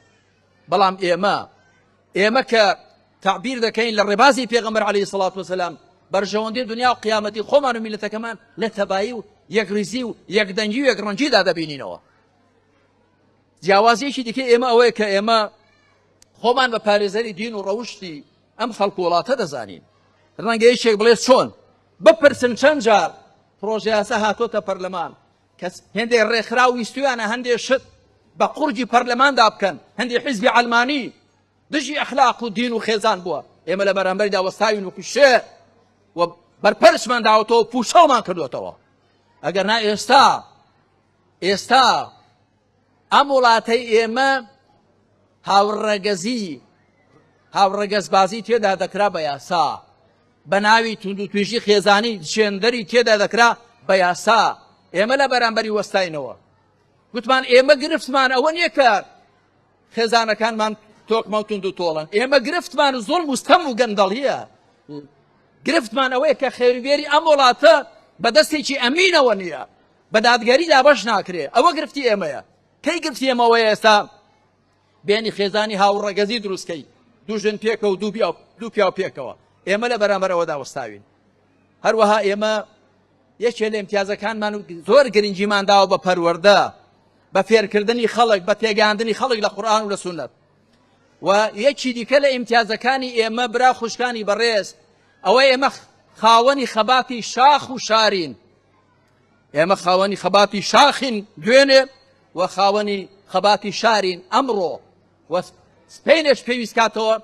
بەڵام ئێمە کە تعبیر دەکەین لە ڕێبازی پێغەمبەر عەلەیهی سەڵات وسەلام بەرژەوەندی دنیا و قیامەتی خۆمان و میلەتەکەمان لە تەبایی و یەکریزی و یەکدەنگی و یەکڕەنجیدا دەبینینەوە. جیاوازیەکی دیکە ئێمە ئەوەیە کە ئێمە خۆمان بە پارێزەری دین و ڕەوشتی ئەم خەڵک و وڵاتە دەزانین. ڕەنگە هیچێک بڵێ چۆن بپرسن چەند جار پرۆژە یاسا هاتۆتە پەرلەمان، کەس هێندێک ڕێکخرا و ویستویانە هەندێک شت بە قورجی پەرلەماندا بکەن، هەندێک حیزبی ئەڵمانی دژی ئەخلاق و دین و خێزان بووە. ئێمە لە بەرامبەریدا وەستاوین وەکو شێر و بەرپەرچمان داوەتەوە، پوشەڵمان کردوێتەوە. ئەگەر نا ئێستا ئەم وڵاتەی ئێمە هاوڕەگەزبازی تێدا دەکرا بە یاسا، بە ناوی تونند و توێژی خێزانی شێندەری تێدا دەکرا بە یاسا. ئێمە لە بەرامبەری وەستاینەوە گوتمان ئێمە گرفتمان ئەوە نییە کە خێزانەکانمان تۆکمە و تونند و تۆڵن، ئێمە گرفتمان زۆڵم و ستەم و گەندەڵیە، گرفتمان ئەوەیە کە خێربێری ئەم وڵاتە بەدەستێکی ئەمینەوە نییە، بە دادگەریدا بەش ناکرێ. ئەوە گرفتی ئێمەیە. کەی گرفتی ئێمەوەیە ئێستا بێنی خێزانی هاوڕەگەزی دروستکەی، دوو ژن پێکە و دوو پیا پێکەوە. ئێمە لە بەرامبەرەوەدا وەستاوین. هەروەها ئێمە یەکێ لە ئیمتیازەکانمان زۆر گرنگیمان داوە بە پەروەردە، بە فێرکردنی خەڵک، بە تێگەاندنی خەڵک لە قورئان و لە سونەت. و یەکی دیکە لە ئیمتیازەکانی ئێمە برا خوشکانی بەڕێز ئەوە ئێمە خاوەنی خەباتی شاخ و شارین. ئێمە خاوەنی خەباتی شاخین دوێنێ و خاوەنی خەباتی شارین ئەمڕۆ. و سپینش پێویست کاتەوە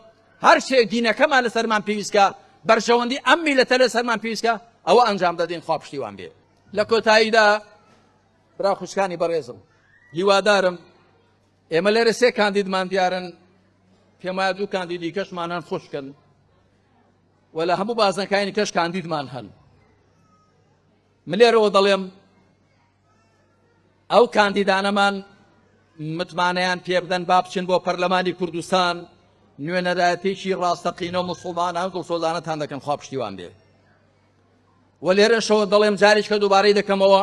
هەر شتێک دینەکەمان لەسەرمان پێویستکە، بەرژەوەندی ئەم میلەتە لەسەرمان پێویستکە، ئەوە ئەنجام دەدەین. خوا پشتیوان بێ. لە کۆتاییدا برا خوشکانی بەڕێزم، هیوادارم ئێمە لێرە سێ کاندیدمان دیارن، پێم وایە دوو کاندیدی کەشمان هەن خوشکن و لە هەموو بازنەکانی کەش کاندیدمان هەن. من لێرەوە دەڵێم ئەو کاندیدانەمان متمانەیان پێ بدەن با بچن بۆ پەرلەمانی کوردستان نوێنەرایەتێکی ڕاستەقینە و موسڵمانان دڵسۆزانەتان دەکەن خوا پشتیوان بێ و لێرەشەوە دەڵێم جاریشکە دووبارەی دەکەمەوە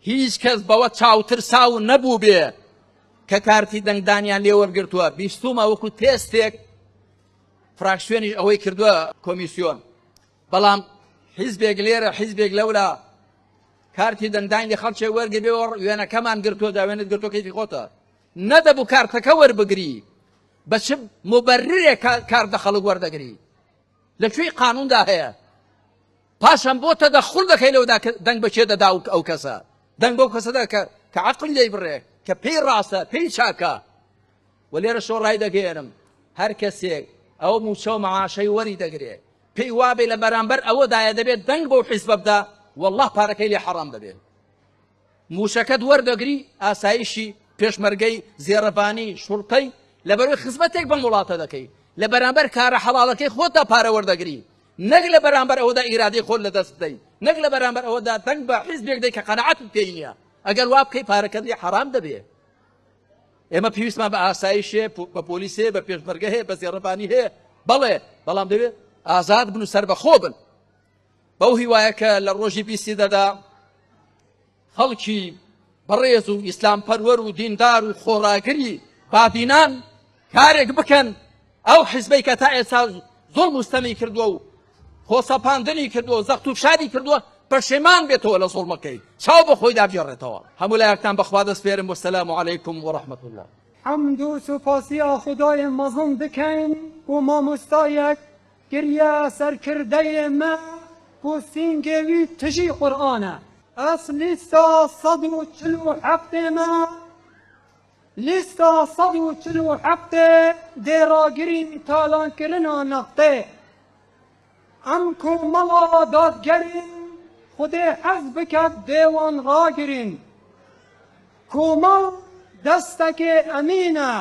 هیچ کەس بەوە چاوترساو نەبوو بێ کە کارتی دەنگدانیان لێ وەرگرتووە بیستومە وەکو تێستێک فراکسیۆنیش ئەوەی کردووە کۆمیسیۆن بەڵام حیزبێک لێرە حیزبێک لەولا کارتی دەنگدانی لێ خەڵکێ وەرگێ وێنەکەمان گرتووە داوێنت گرتووە کەیفی خۆتە نەدەبوو کارتەکە وەربگری بە چ مبەررێک کارتە خەڵک وەردەگری لەکوێی قانوندا هەیە پاشان بۆ تەدەخڵ دەکەی لەوەدا دەنگ بەکێ دەدا ئەو کەسە دەنگ بەو کەسەدا کە عەقڵی لێی بڕێ کە پێی ڕاستە پێی چاکە و لێرە شۆ ڕای دەگەێنم هەر کەسێک ئەو موچە و مەعاشەی وەری دەگرێ پێی وابێ لە بەرامبەر ئەوەدایە دەبێت دەنگ بەو حیزبە بدە والله پارەکەی لێ حەرام دەبێت موشەکەت وەردەگری ئاسایشی پێشمەرگەی زێڕەبانی شوڕقەی لەبەروی خزمەتێک بەم وڵاتە دەکەی لە بەرامبەر کارە حەڵاڵەکەی خۆتدا پارە وەردەگری نەک لە بەرامبەر ئەوەدا ئیرادەی خۆت لەدەست بدەی نەک لە بەرامبەر ئەوەدا دەنگ بە حیزبێک دەی کە قەنەعەتت پێی نییە ئەگەر وا بکەی پارەکەت لێ حەرام دەبێت ئێمە پێویستمان بە ئاسایشێ بە پۆلیسێ بە پێشمەرگە هەیە بە زێڕەبانی هەیە بەڵێ بەڵام دەبێت ئازاد بن و سەربەخۆ بن بەو هیوایە کە لە ڕۆژی بیستی دەدا خەڵکی بەڕێز و ئیسلام پەروەر و دیندار و خۆڕاگری بادینان کارێک بکەن ئەو حیزبەی کە تا ئێستا زۆر مستەمی کردووە و خۆسەپاندنی کردووە و زەخت و شادی کردووە پەشێمان بێتەوە لە زوڵمەکەی چاو بە خۆی دابگێڕێتەوە هەموو لایەکتان بەخوا دەسپێرم وەسەلام عەلەیکم وەڕەحمەت الله حمد و سوپاسیا خدای مەزن دکەین و مامۆستایەک گریە سەرکردەیە مە و سینگێوی تژی قورئانە ئەس لیستا 147 مە لیستا 147 دێڕاگرین تالانکردنا نەختێ ئەم کۆمەڵە دادگەرین خودێ حەز بکات دێوان ڕاگرین کۆمەڵ دەستەکێ ئەمینە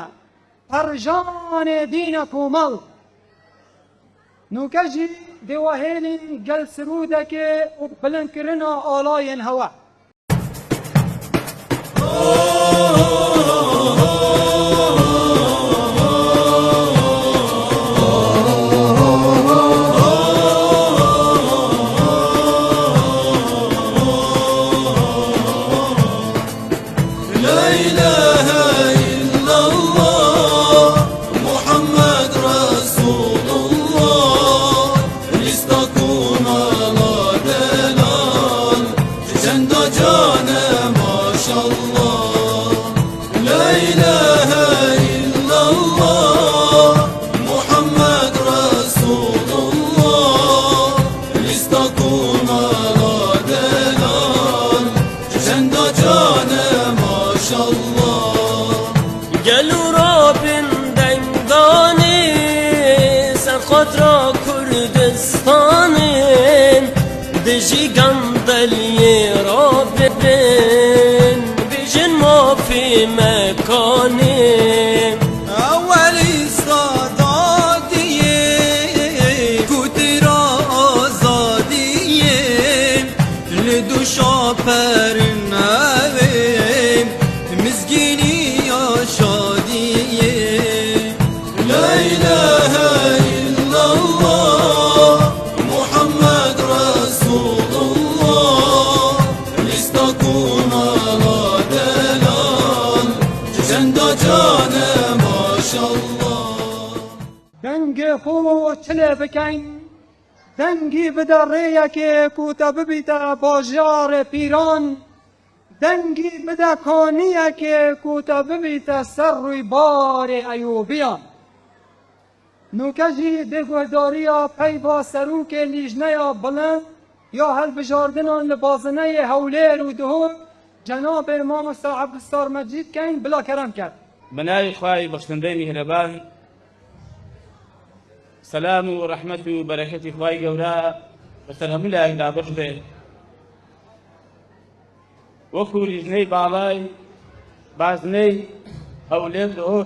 پەرژانێ دینە کۆمەڵ نوکەژی دێوەهێنین گەل سرودەکێ و بلندکردنا ئاڵایên هەوە دژی گندلی رابن بیجن ما فی مکانیم اولی صدادیه کتر آزادیه لدوشا پرنویم مزگینی یا شادیه لا اله الا الله محمد رسول الله لیستاکون لا دلال جندا جان ماشاءالله دەنگێ خۆ چلێ بکەین دەنگی بدە ڕێیەکێ کوتە ببیتە باژارێ پیران دەنگی بدە کۆنیەکێ کوتە ببیتە سەر ڕووی بارێ ئەیوبیان نوکەژی دێگوهداریە پەی با سەرروکێ لیژنەیە بڵند یا هەڵبژاردنان لە بازنەیە هەولێر و دهۆر جەنابێ مامۆستا عەبدولستار مەجید کەین بلا کەرەم کرد بناوی خوای بەخشندەی میهرەبان سەلام و ڕەحمەت و بەرەکەتی خوای گەورە بەسەر هەموو لایەکدا بەش بێت وەکو لیژنەی باڵای بازنەی هەولێر دهۆر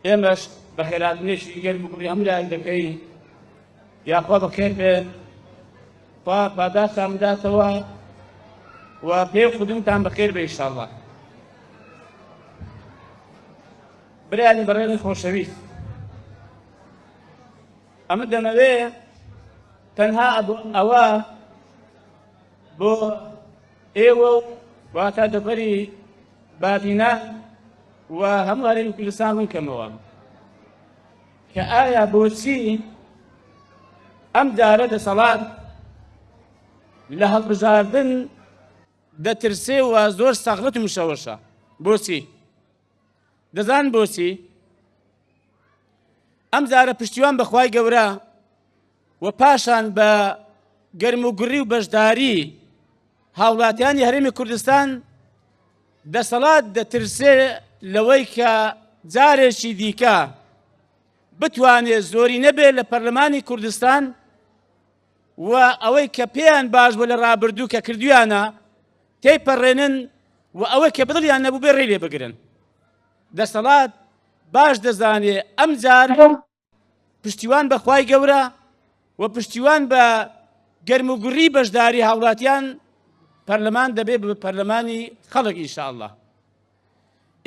ئێمەش بە خێراتنێشی گەرم و کوڕی هەموو لایەک دەکەین یاخوا بەخێر بێن خوا پاداشتان بداتەوە و پێی خودمتان بەخێر بێ ئینشاءڵڵا برایانی بەڕێنی خۆشەویست ئەمە دەمەوێ تەنها ئەوە بۆ ئێوە و واتە دەبەری بابینە و هەموو هەرێمی کوردستان بکەمەوە کە ئایا بۆچی ئەم جارە دەسەڵات لە هەڵبژاردن دەترسێ و زۆر سەغڵەت و مشەوەشە بۆچی دەزان بۆچی ئەم جارە پشتیوان بەخوای گەورە و پاشان بە گەرموگوڕی و بەشداری هاوڵاتیانی هەرێمی کوردستان دەسەڵات دەترسێ لەوەی کە جارێکی دیکە بتوانێت زۆری نەبێت لە پەرلەمانی کوردستان و ئەوەی کە پێیان باش بۆ لە ڕابردوو کە کردویانە تێیپەڕێنن و ئەوەی کە بدڵیان نەبوو بێ ڕێی لێ بگرن دەسەڵات باش دەزانێ ئەم جار پشتیوان بەخوای گەورە و پشتیوان بە گەرموگوڕی بەشداری هاوڵاتیان پەرلەمان دەبێت بە پەرلەمانی خەڵک ئینشاءالله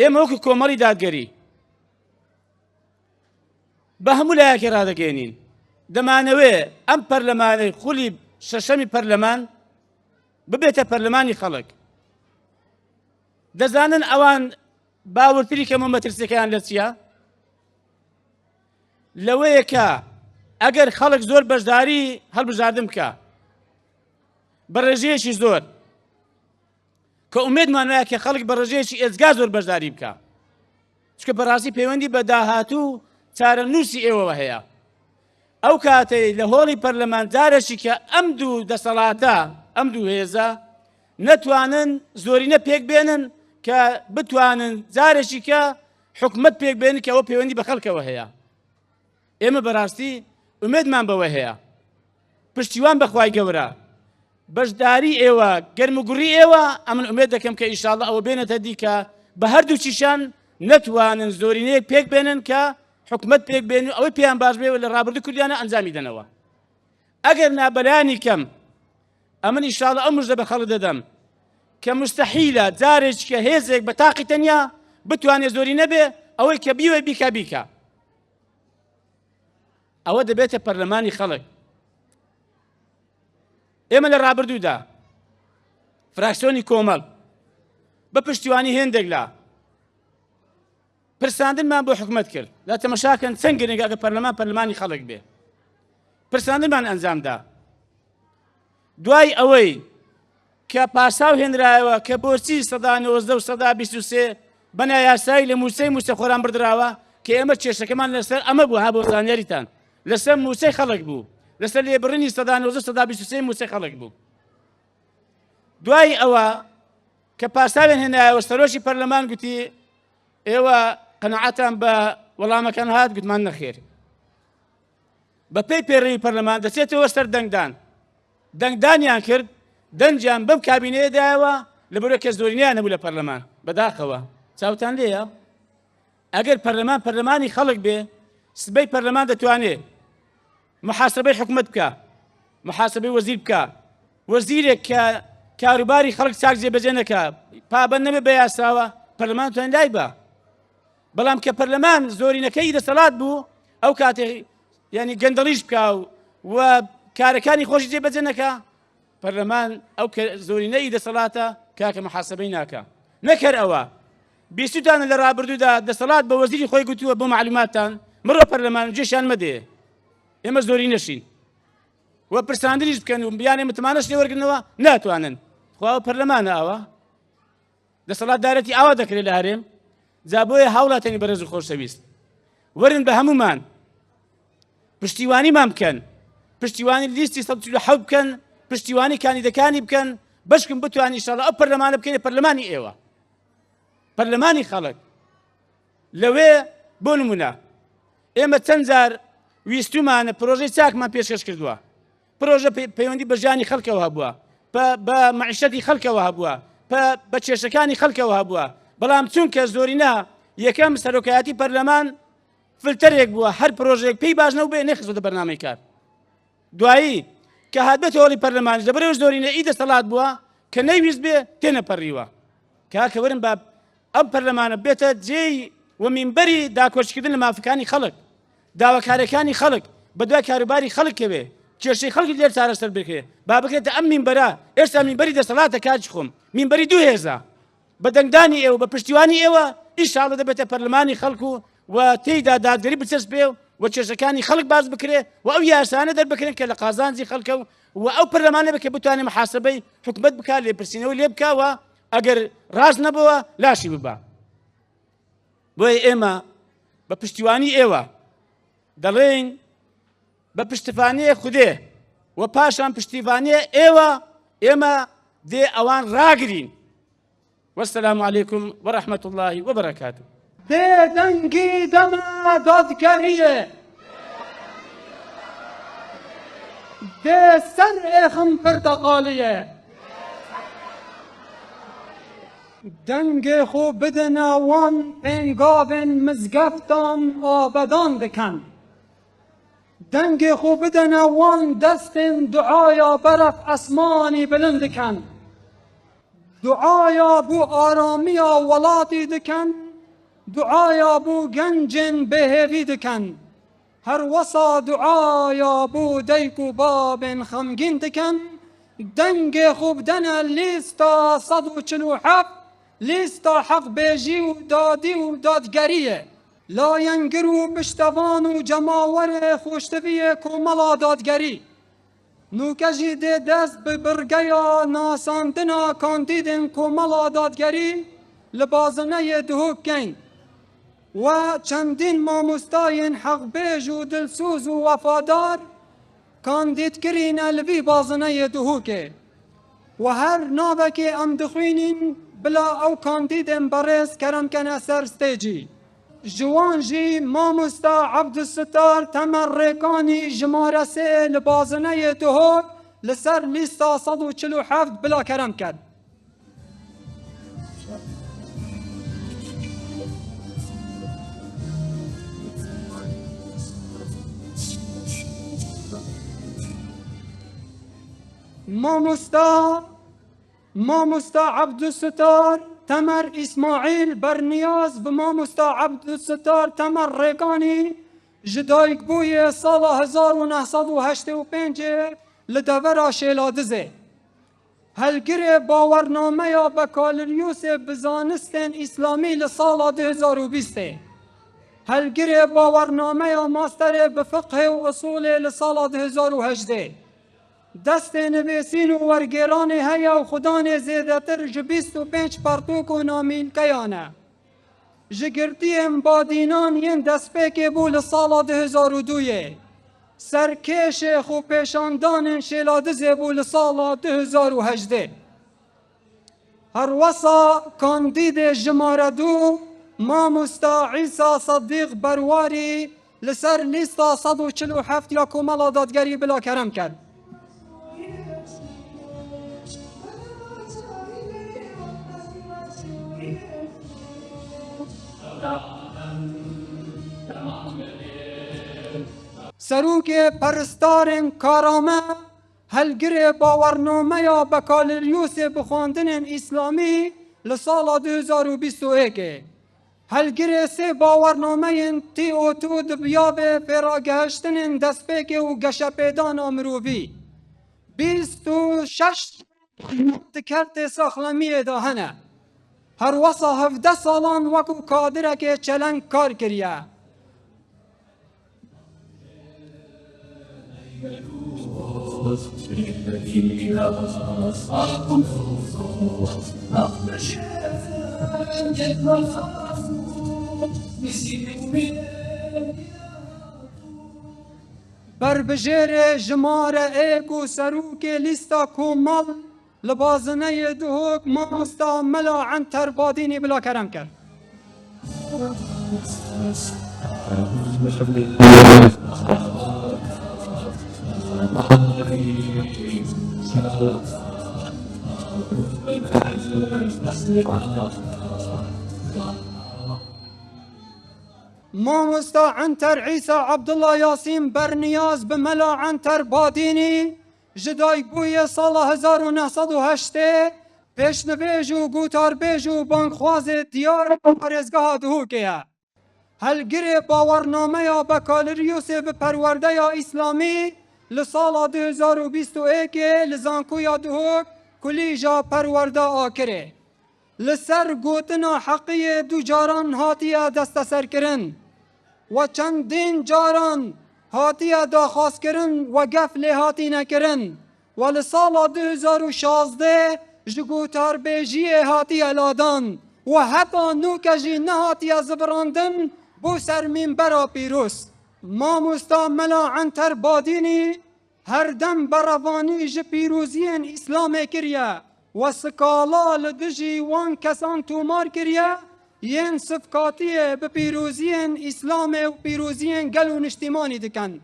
ئێمە وەکو کۆمەڵی دادگەری بە هەموو لایەکی ڕادەگەێنین دەمانەوێ ئەم پەرلەمانەی خولی شەشەمی پەرلەمان ببێتە پەرلەمانی خەڵک دەزانن ئەوان باوەرتری کەمە مەترسیەکەیان لە چییە لەوەیە کە ئەگەر خەڵک زۆر بەشداری هەڵبژاردن بکە بە ڕێژەیەکی زۆر کە ئومێدمان وایە کە خەڵک بە ڕێژەیەکی ئێزگا زۆر بەشداری بکە چکە بەڕاستی پەیوەندی بە داهاتوو چارەنووسی ئێوەوە هەیە ئەو کاتەی لە هۆڵی پەرلەمان جارێکی کە ئەم دوو دەسەڵاتە ئەم دوو هێزە نەتوانن زۆرینە پێک بێنن کە بتوانن جارێکی کە حکومەت پێک بێنن کە ئەوە پەیوەندی بە خەڵکەوە هەیە ئێمە بەڕاستی ئومێدمان بەوە هەیە پشتیوان بەخوای گەورە بەشداری ئێوە گەرموگوڕی ئێوە ئەمن ئومێد دەکەم کە ئینشاءالله ئەوە بێنێتە دیکە بە هەردوو چیشان نەتوانن زۆرینەیەک پێک بێنن کە حکومەت پێک بێن ئەوەی پێیان باش بێ لە ڕابردوو کوردیانە ئەنجامی دەنەوە ئەگەر نابەلایانی کەم ئەمن ئینشاءالله ئەو مژدە بە خەڵک دەدەم کە مستەحیلە جارێکی کە هێزێک بە تاقی تەنیا بتوانێت زۆری نەبێ ئەوەی کە بیوە بیکە ئەوە دەبێتە پەرلەمانی خەڵک ئێمە لە ڕابردوودا فراکسیۆنی کۆمەڵ بە پشتیوانی هێندێک لا پرساندنمان بۆ حکومەت کرد لە تەمەشاکەن چەند گرنگە ئەگە پەرلەمانی خەڵک بێ پرساندنمان ئەنجامدا دوای ئەوەی کە پاساو هێنرایەوە کە بۆچی سەدا 90 و سەدا 23 بەنایاسایی لە موسەی خۆران بردراوە کە ئێمە کێشەکەمان لەسەر ئەمە بوو ها بۆ زانیاریتان لەسەر موسەی خەڵک بوو لەسەر لێبڕنی سەدا 90 سەدا 23 موسەی خەڵک بوو دوای ئەوە کە پاساوێن هێنایەوە سەرۆکی پەرلەمان گوتی ئێوە قەنەعەتان بە وەڵامەکان هات گوتمان نەخێر بە پێی پێڕەوی پەرلەمان دەچێتەوە سەر دەنگدانیان کرد دەنجیان بەم کابینەیەدایەوە لەبەرەوەی کە زۆرینیان نەبوو لە پەرلەمان بەداخەوە چاوتان لێیە ئەگەر پەرلەمانی خەڵک بێ سبەی پەرلەمان دەتوانێت محاسبەی حکومەت بکە محاسبەی وەزیر بکە وەزیرێک کە کاروباری خەڵک چاک جێبەجێ نەکا پابەند نەبێ بە یاساوە پەرلەمان توانێت لای بە بەڵام کە پەرلەمان زۆرینەکەی دەسەڵات بوو ئەو کاتێ ینی گەندەڵیش بکە و کارەکانی خۆشی جێبەجێ نەکا پەرلەمان ئەو کە زۆرینەی دەسەڵاتە کاکە محاسبەی ناکە نەکەر ئەوە بیستوتانە لە ڕابردوودا دەسەڵات بە وەزیری خۆی گوتووە بۆ معلوماتتان مرۆ پەرلەمان جێشان مەدێ ئێمە زۆری نەشین وە پرساندنیش بکەن و بیانێ متمانەش لێ وەرگنەوە ناتوانن خوا پەرلەمانە ئەوە دەسەڵاتدارەتی ئاوا دەکرێت لە هەرێم جا بۆیە هاوڵاتیانی بەڕێز و خۆشەویست وەرن بە هەمومان پشتیوانیمان بکەن پشتیوانی لیستی 147 بکەن پشتیوانی کاندیدەکانی بکەن بەشکم بتوانین ئینشاءالله ئەو پەرلەمانە بکەینە پەرلەمانی ئێوە پەرلەمانی خەڵک لەوێ بۆ نمونە ئێمە چەند جار ویستومانە پرۆژەی چاکمان پێشکەش کردووە پرۆژە پەیوەندی بە ژیانی خەڵکەوە هەبووە بە معیشەتی خەڵکەوە هەبووە بە کێشەکانی خەڵکەوە هەبووە بەڵام چونکە زۆرینە یەکەم سەرۆکایەتی پەرلەمان فلتەرێک بووە هەر پرۆژێک پێی باش نەبوو بێ نەخستۆتە بەرنامەی کار دوایی کە هاتبێتە هۆڵی پەرلەمانی لەبەرەوەی زۆرینە دەسەڵات بووە کە نەیویست بێ تێنەپەڕیوە کاکە وەرن بە ئەم پەرلەمانە بێتە جێی و مینبەری داکۆچکردن لە مافەکانی خەڵک داواکاریەکانی خەڵک بە دوای کاروباری خەڵکەوێ کێشەی خەڵکی لێر چارەسەر بکرێت با بکرێتە ئەم مینبەرە ئێستا مینبەری دەسەڵاتە کاچ خۆم مینبەری دوو هێزە بە دەنگدانی ئێوە بە پشتیوانی ئێوە ئینشاڵڵا دەبێتە پەرلەمانی خەڵکو و تێیدا دادگەری بچەسپ بێ و کێشەکانی خەڵک باز بکرێ و ئەو یاسانە دەربکرێن کە لە قازانجی خەڵکە و ئەو پەرلەمانە بکە بتوانێت محاسبەی حکومەت بکات لێپرسینەوە لێ بکاوە ئەگەر ڕاست نەبووە لاشی ببە بۆیە ئێمە بە پشتیوانی ئێوە دەڵێن بە پشتیوانیە خودێ و پاشان پشتیوانیە ئێمە دێ ئەوان ڕاگرین والسلام عليكم ورحمة الله وبركاته. دێ دەنگی دەما دادگەریە دێ سەر ئێخم پرتەقاڵیە دەنگێ خۆ بدەنە وان پێنگاوێن مزگەفتان ئابەدان دکەن دەنگێ خۆ بدەنە وان دەستێن دوعایا بەرەف ئەسمانی بلند دکەن دعایا بۆ ئارامیە وڵاتی دکەن دعایا بۆ گەنجên بەهێوی دکەن هەروەسا دعایا بۆ دایک و بابên خەمگین دکەن دەنگێ خۆ بدەنە لیستە 147 لیستە حەقبێژی و دادی و دادگەریە لایەنگر و پشتەوان و جەماوەرێ خۆشتەویە کۆمەڵا دادگەری نوکەژی دێ دەست بە بڕگەیە ناساندنا کاندیدên کۆمەڵا دادگەری لە بازنەیە دهۆک بکەین و چەندین مامۆستایên حەقبێژ و دڵسوز و وەفادار کاندیدکرینە li vî bazıneyê dihûkê و her navekê em dixwînin bila ew kandîdên berêz keremkene ser stêcî ji wan jî mamosta Ebdûsittar Temer Rêkanî jimare sê li bazıneyê dihok li ser lîsta 147 bila kerem kir. مامۆستا Ebdûsittar Temer İsmaîl berniyaz bi mamosta Ebdûsittar Temer Rêkanî ji dayikbûyê sala 1985 li devera Şêladizê helgirê bawernameya Bekaliryûsê bi zanistên İslamî li sala 2020 helgirê bawernameya masterê bi fiqhê û usulê li sala 2018 destê nivîsîn û wergêranê heye û xudanê zêdetir ji 25 pertûk û namînkeyan e ji girtiyên badînan yên destpêkê bû li sala 2002 serkêşê xwepêşandanên Şêladizê bû li sala 2018 herwesa kandîdê jimare 2 mamosta İsa Sedîq Berwarî li ser lîsta 147 ya Komala Dadgerî bila kerem kir. Serokê Perîstarên Karame helgirê bawernameya Bekaliryûsê bi xwendinên İslamî li sala 2021 helgirê sê bawernameyên TO2 di biyavê fêragehiştinên destpêkê û geşepêdana mirovî 26 di kertê saxlemiyê de hene herwesa 17 salan wekû kadirekê çeleng kar kiriye. Berbijêrê jimare êk û serokê lîsta Komal li bazıneyê dihok mamosta Mela Enter Badînî bila kerem kir. مامۆستا Enter İsa Abdullah Yasîn berniyaz bi Mela Enter Badînî ji dayikbûyê sala 1980 pêşnivêj û gotarbêj û bankxwazê diyar parêzgeha Duhokê ye. هلگری باورنامه یا بکالریوس به پرورده یا اسلامی لسال 2021 لزانکویا دهوک کلیجا پرورده آکره لسر گوتنا حقی دو جاران هاتیه دست سر کرن و چندین جاران هاتیه داخواست کرن و گفل هاتی نکرن و لسال 2016 جگوتار بیجی هاتیه لادان و حتی نوکجی نهاتیه زبراندن بو سر منبر پیروس ماموستا ملا عنتر بادینی هر دم بروانی ج پیروزین اسلام کریه و سکالا لدجی وان کسان تومار کریه ین صفقاتیه به پیروزین اسلام و پیروزین گلو نشتیمانی دکن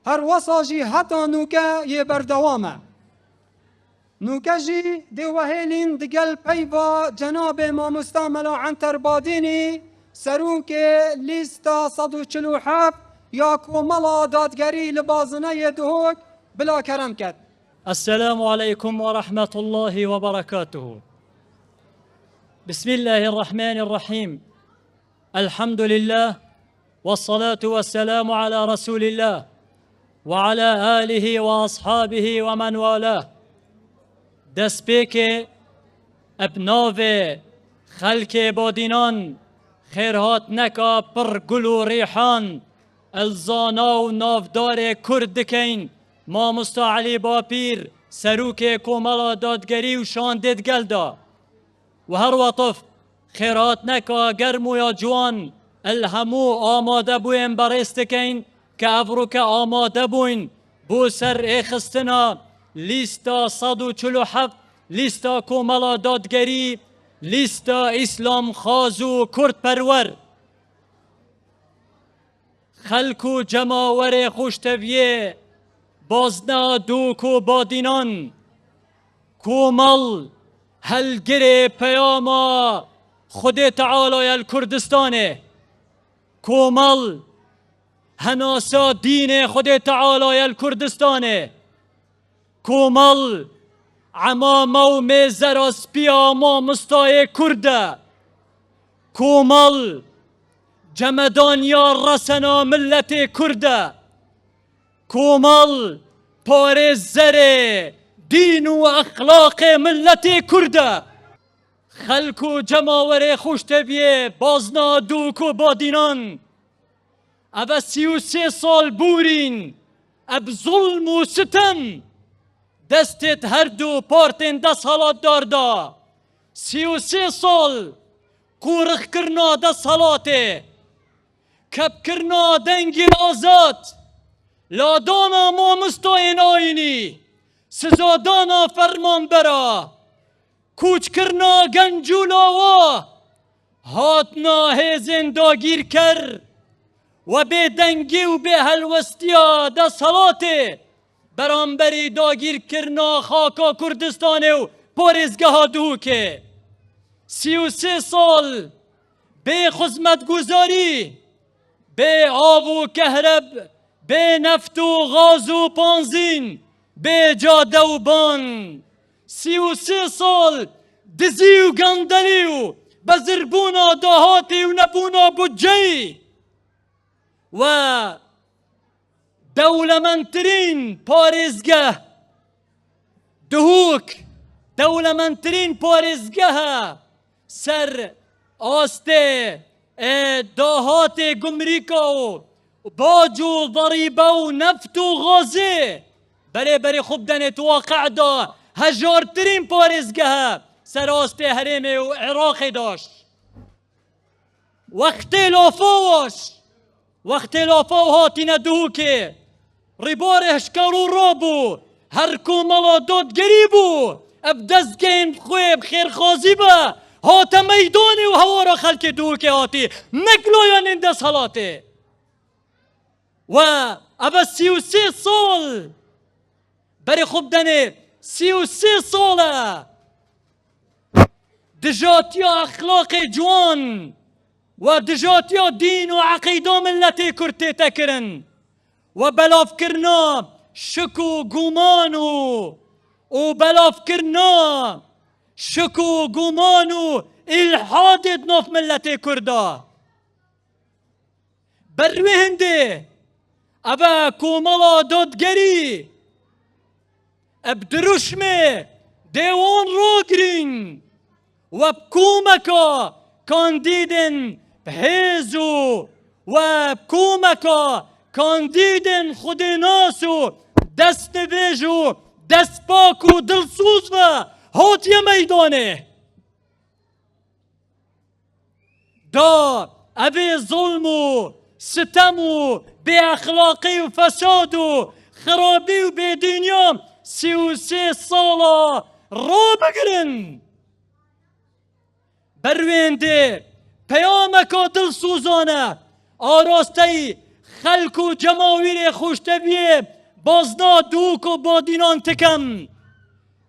هر وصاجی حتی نوکه یه بردوامه نوکه جی دوهیلین دگل پیوا جناب ماموستا ملا عنتر بادینی سروک لیستا 147 یا کوملا دادگری لبازنه دهوک بلا کرم کد. السلام عليكم ورحمة الله وبركاته. بسم الله الرحمن الرحيم. الحمد لله والصلاة والسلام على رسول الله وعلى آله وأصحابه ومن والاه. دسبيك ابناو خلق بادینان خیرهات نکا پر گل و ریحان الزانا و نافدار کردکین ماموستا علی باپیر سروک کوملا دادگری و شاندید گلدا و هر وطف خیرات نکا گرم و یا جوان الهمو آماده بوین برستکین که افروک آماده بوین بو سر ایخستنا لیستا 147 لیستا کوملا دادگری لیستا اسلام خازو کرد پرور خلکو جماور خوشتویه بازنا دوکو بادینان کومل هلگره پیاما خود تعالی الکردستانه کومل هناسا دین خود تعالی الکردستانه کومل عمامه و میزر اسپیا ما مستای کرده کومل جمدانیا رسنا ملت کرده کومل پارزر دین و اخلاق ملت کرده خلکو جماور خوشتویه بازنا دوکو بادینان اب 33 سال بورین اب ظلم و ستم دستت هر دو پارتین دست حالات داردا 33 سال قورخ کرنا دست حالاته کب کرنا دنگی آزاد لادانا ما مستاین آینی سزادانا فرمان برا کوچ کرنا گنجولاوا هاتنا هیزن داگیر کر و به دنگی و به هلوستیا دست حالاته برانبری داگیر کرنا خاکا کردستانه و پارزگاه دوکه 33 سال به خدمت گذاری به آب و کهرب به نفت و غاز و پانزین به جاده و بان 33 سال دزی و گندلی و بزربونا دهاتی و نبونا بجی و دولمندترین پارزگاه دهوک دولمندترین پارزگاه سر آسته دهات گمریکا و باج و ضریبه و نفت و غازه بری خوب دنت واقع دا هجارترین پارزگاه سر آسته حریم و عراق داشت وقتی لافاوش هاتی ندهوکه ریبار هشکار و رابو هر کوملا دادگری بو اب دزگین خویب خیرخوازی با هاتا میدانی و هوارا خلک دوکه هاتی نکلویان این دست حالاته و اب 33 سال بری خوب دنه 33 ساله دجاتیا اخلاق جوان و دجاتیا دین و عقیده ملت کرده تکرن و بلاف کرنا شکو گمانو و بلاف کرنا شکو گمانو الحاد نوف ملت کرده بروهنده ابا کوملا دادگری ابدرشمه دیوان رو گرین و بکومکا کاندیدن بهیزو و بکومکا کاندیدن خود ناسو دست بیجو دست پاکو دلسوز و هاتی میدانه دا ابي ظلم و ستم و بی اخلاقی و فساد و خرابی و بی دنیا 33 سالا را بگرن بروینده پیامکا دلسوزانه آراسته خلق و جماویر خوشتبیه بازنا دوک و بادینان تکم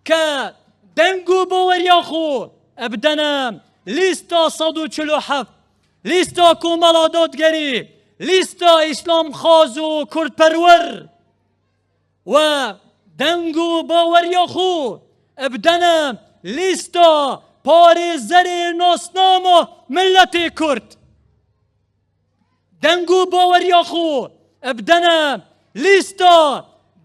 که دنگو باوریا خو ابدنم لیستا 147 لیستا کوملا دادگری لیستا اسلام خاز و کرد پرور و دنگو باوریا خو ابدنم لیستا پار زر ناسنام و ملت کرد دنگو باوریا خو ابدنم لیستا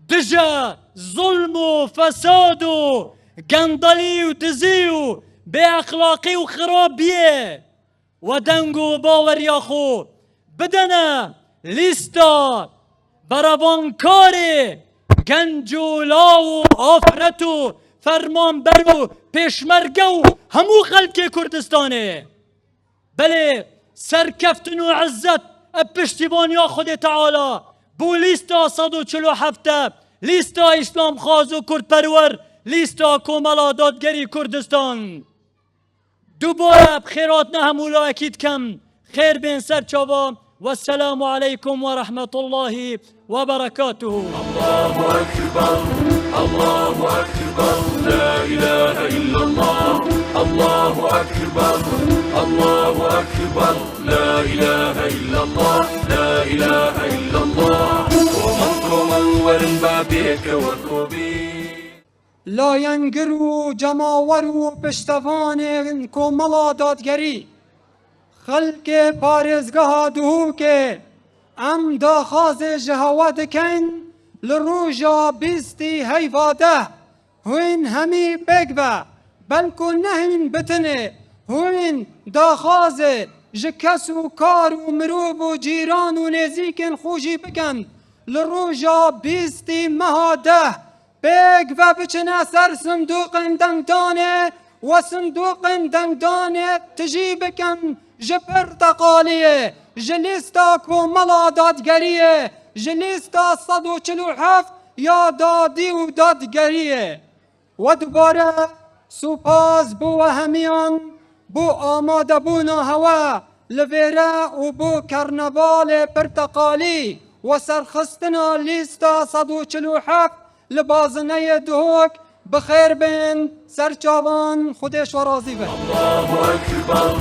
دجا ظلم و فساد و گندلی و دزی و بی اخلاقی و خرابیه و دنگو باوریا خو بدنه لیستا برابانکاری گنج و لا و آفرت و فرمانبر و پیشمرگه و همو خلق کردستانه بله سرکفتن و عزت پشتیبانیا خود تعالی بو لیستا 147 لیستا اسلام خاز و کرد پرور لیستا کوملا دادگری کردستان دوباره بخیرات نهمولا اکید کم خیر بین سر چاوا والسلام عليكم ورحمة الله وبركاته. الله أكبر الله أكبر لا إله إلا الله الله أكبر الله أكبر لا إله إلا الله لا إله إلا الله ومن ورن بابك وكوبي لا ینگرو جماورو پشتوان کوملا دادگری خلق پارزگاه دهو که ام داخاز جهواد کن لروجا بیستی هیواده هوین همی بگوه بلکو نهین بتنه هوین داخاز جکس و کار و مروب و جیران و نزیکن خوشی بکن لروجا بیستی مهاده بگوه بچنه سر صندوق دنگدانه و صندوق دنگدانه تجی بکن جبرتقالیه جلیستا کوملا دادگریه جلیستا 147 یا دادی و دادگریه و دوباره سپاس بو همیان بو آماده بونا هوا لویره و بو کرنوال پرتقالی و سرخستنا لیستا 147 لبازنه دهوک بخیر بین سرچاوان خودش و راضی بین. الله أكبر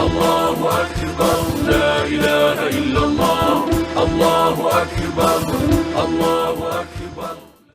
الله أكبر لا إله إلا الله الله أكبر الله